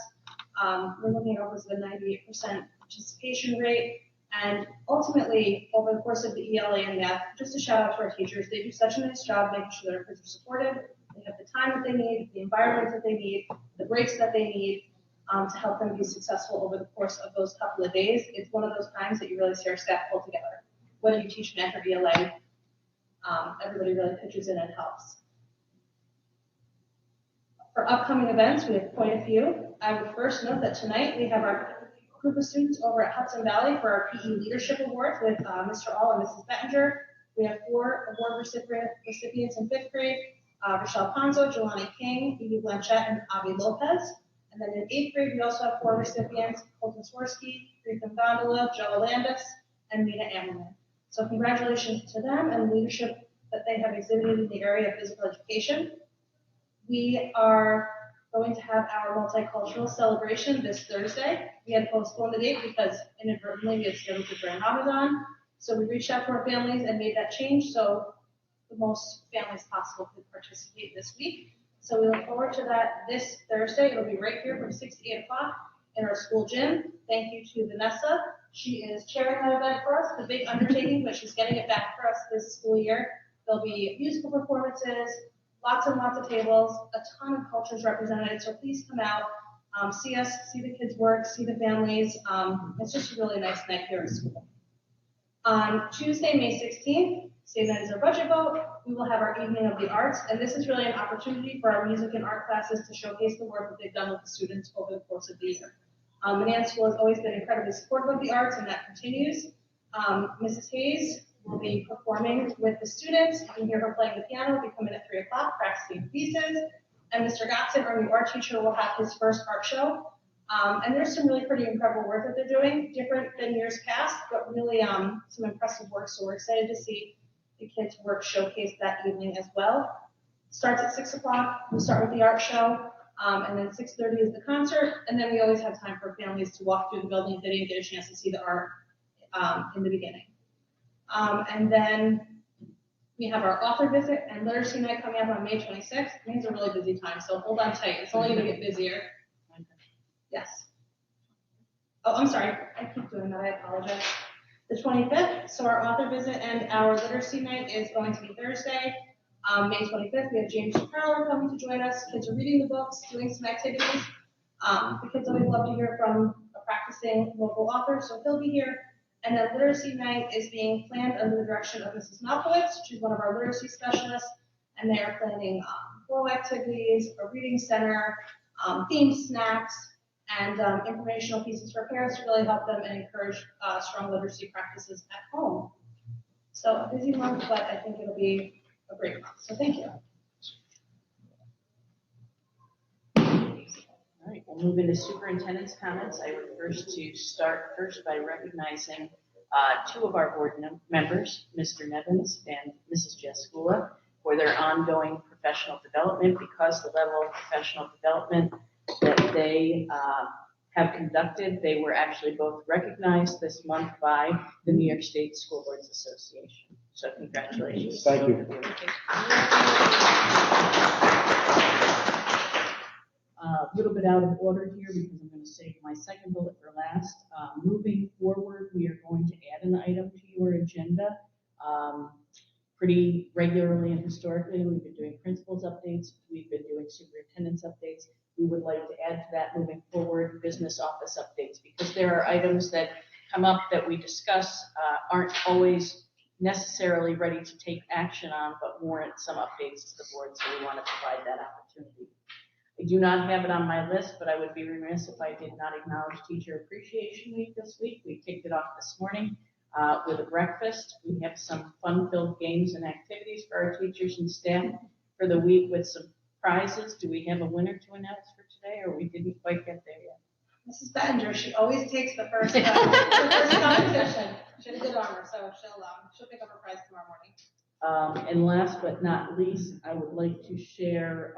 We're looking at upwards of a 98% participation rate. And ultimately, over the course of the ELA and math, just a shout out to our teachers. They do such a nice job making sure that our kids are supported. They have the time that they need, the environment that they need, the breaks that they need to help them be successful over the course of those couple of days. It's one of those times that you really see our staff pull together. Whether you teach math or ELA, everybody really pitches in and helps. For upcoming events, we have quite a few. I would first note that tonight we have our group of students over at Hudson Valley for our PE Leadership Awards with Mr. All and Mrs. Bettinger. We have 4 award recipients in 5th grade, Rochelle Ponzo, Jelani King, Evie Blanchette, and Avi Lopez. And then in 8th grade, we also have 4 recipients, Colton Swirsky, Ethan Gondola, Joe Landis, and Mina Ammerman. So congratulations to them and the leadership that they have exhibited in the area of physical education. We are going to have our multicultural celebration this Thursday. We had postponed the date because inadvertently we had scheduled it during Ramadan. So we reached out to our families and made that change so the most families possible could participate this week. So we look forward to that this Thursday. It'll be right here from 6 to 8 o'clock in our school gym. Thank you to Vanessa. She is chairing that event for us, the big undertaking, but she's getting it back for us this school year. There'll be musical performances, lots and lots of tables, a ton of cultures represented. So please come out, see us, see the kids work, see the families. It's just a really nice night here at school. On Tuesday, May 16th, same night as our budget vote, we will have our Evening of the Arts. And this is really an opportunity for our music and art classes to showcase the work that they've done with the students over the course of the year. Menands School has always been incredibly supportive of the arts, and that continues. Mrs. Hayes will be performing with the students. You can hear her playing the piano. We'll be coming at 3 o'clock, practicing pieces. And Mr. Gotson, our new art teacher, will have his first art show. And there's some really pretty incredible work that they're doing, different than years past, but really some impressive work. So we're excited to see the kids' work showcased that evening as well. Starts at 6 o'clock. We start with the art show. And then 6:30 is the concert, and then we always have time for families to walk through the building if they didn't get a chance to see the art in the beginning. And then we have our author visit and literacy night coming up on May 26th. It's a really busy time, so hold on tight. It's only going to get busier. Yes. Oh, I'm sorry. I keep doing that. I apologize. The 25th, so our author visit and our literacy night is going to be Thursday. May 25th, we have James Crowler coming to join us. Kids are reading the books, doing some activities. The kids always love to hear from a practicing local author, so he'll be here. And then literacy night is being planned under the direction of Mrs. Malkowitz. She's one of our literacy specialists, and they are planning flow activities, a reading center, themed snacks, and informational pieces for parents to really help them and encourage strong literacy practices at home. So a busy month, but I think it'll be a great month. So thank you. All right, we'll move into superintendent's comments. I would start first by recognizing two of our board members, Mr. Nevins and Mrs. Jaskula, for their ongoing professional development. Because the level of professional development that they have conducted, they were actually both recognized this month by the New York State School Boards Association. So congratulations. Thank you. A little bit out of order here because I'm going to save my second bullet for last. Moving forward, we are going to add an item to your agenda. Pretty regularly and historically, we've been doing principals updates. We've been doing superintendent's updates. We would like to add to that moving forward business office updates because there are items that come up that we discuss aren't always necessarily ready to take action on, but warrant some updates to the board. So we want to provide that opportunity. I do not have it on my list, but I would be remiss if I did not acknowledge Teacher Appreciation Week this week. We kicked it off this morning with a breakfast. We have some fun-filled games and activities for our teachers and staff for the week with some prizes. Do we have a winner to announce for today, or we didn't quite get there yet? Mrs. Bettinger, she always takes the first competition. She had a good armor, so she'll pick up her prize tomorrow morning. And last but not least, I would like to share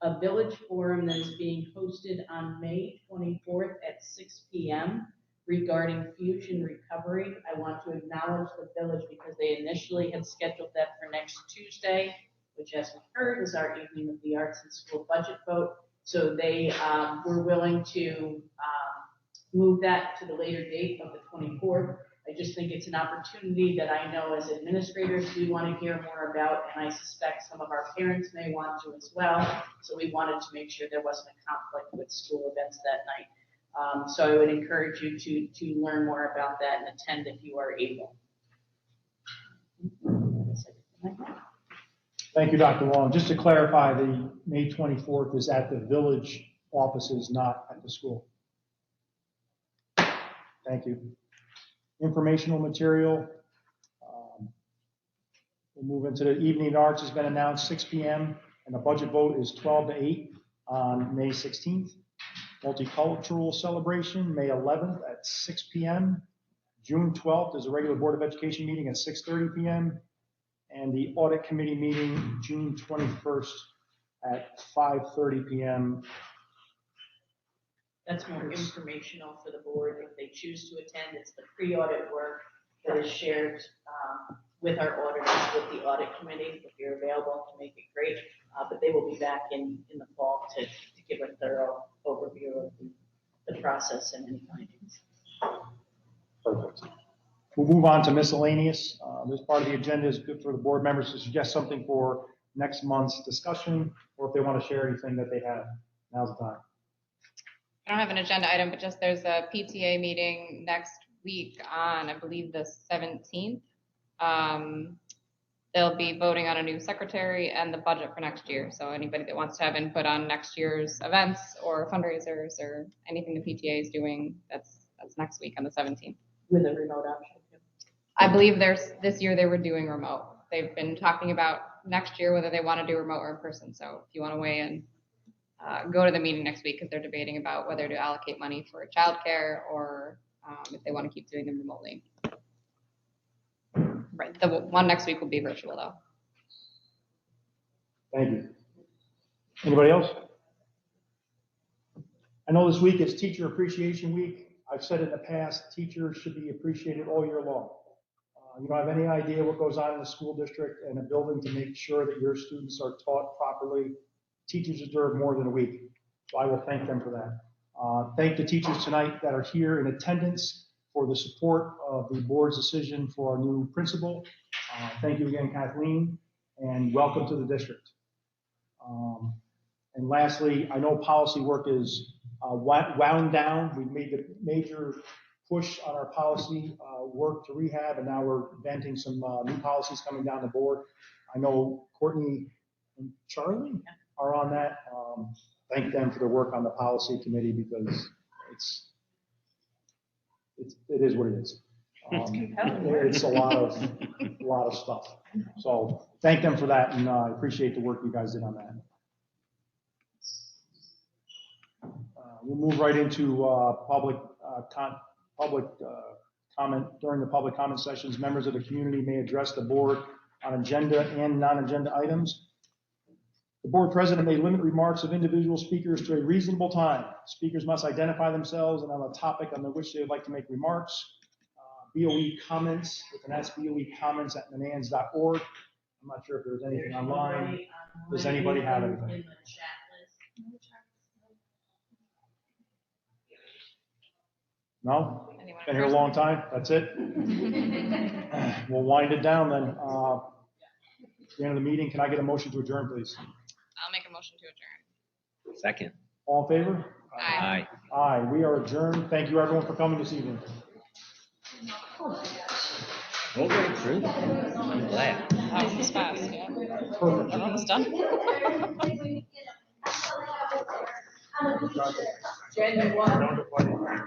a village forum that is being hosted on May 24th at 6 p.m. regarding fusion recovery. I want to acknowledge the village because they initially had scheduled that for next Tuesday, which, as we heard, is our evening of the arts and school budget vote. So they were willing to move that to the later date of the 24th. I just think it's an opportunity that I know as administrators we want to hear more about, and I suspect some of our parents may want to as well. So we wanted to make sure there wasn't a conflict with school events that night. So I would encourage you to learn more about that and attend if you are able. Thank you, Dr. Long. Just to clarify, the May 24th is at the village offices, not at the school. Thank you. Informational material. We'll move into the evening arts has been announced 6 p.m. and the budget vote is 12 to 8 on May 16th. Multicultural celebration, May 11th at 6 p.m. June 12th is a regular Board of Education meeting at 6:30 p.m. And the audit committee meeting, June 21st at 5:30 p.m. That's more informational for the board. If they choose to attend, it's the pre-audit work that is shared with our auditors, with the audit committee. If you're available to make it great, but they will be back in the fall to give a thorough overview of the process and any findings. Perfect. We'll move on to miscellaneous. This part of the agenda is good for the board members to suggest something for next month's discussion, or if they want to share anything that they have. Now's the time. I don't have an agenda item, but just there's a PTA meeting next week on, I believe, the 17th. They'll be voting on a new secretary and the budget for next year. So anybody that wants to have input on next year's events or fundraisers or anything the PTA is doing, that's next week on the 17th. With a remote option. I believe this year they were doing remote. They've been talking about next year whether they want to do remote or in person. So if you want to weigh in, go to the meeting next week because they're debating about whether to allocate money for childcare or if they want to keep doing them remotely. Right, the one next week will be virtual though. Thank you. Anybody else? I know this week is Teacher Appreciation Week. I've said in the past, teachers should be appreciated all year long. You don't have any idea what goes on in the school district and a building to make sure that your students are taught properly. Teachers deserve more than a week, so I will thank them for that. Thank the teachers tonight that are here in attendance for the support of the board's decision for our new principal. Thank you again, Kathleen, and welcome to the district. And lastly, I know policy work is wound down. We've made the major push on our policy work to rehab, and now we're venting some new policies coming down the board. I know Courtney and Charlie are on that. Thank them for their work on the policy committee because it is what it is. It's a lot of stuff. So thank them for that, and I appreciate the work you guys did on that. We'll move right into public comment. During the public comment sessions, members of the community may address the board on agenda and non-agenda items. The board president may limit remarks of individual speakers to a reasonable time. Speakers must identify themselves and on a topic on which they would like to make remarks. BOE comments with an S, BOE comments at menands.org. I'm not sure if there's anything online. Does anybody have anything? In the chat list. No? Anyone Been here a long time? That's it? We'll wind it down then. At the end of the meeting, can I get a motion to adjourn, please? I'll make a motion to adjourn. Second. All in favor? Aye. Aye, we are adjourned. Thank you everyone for coming this evening. We'll go through. I'm glad. That was fast, yeah. Perfect. Everyone's done. Jen, you want? Round of applause.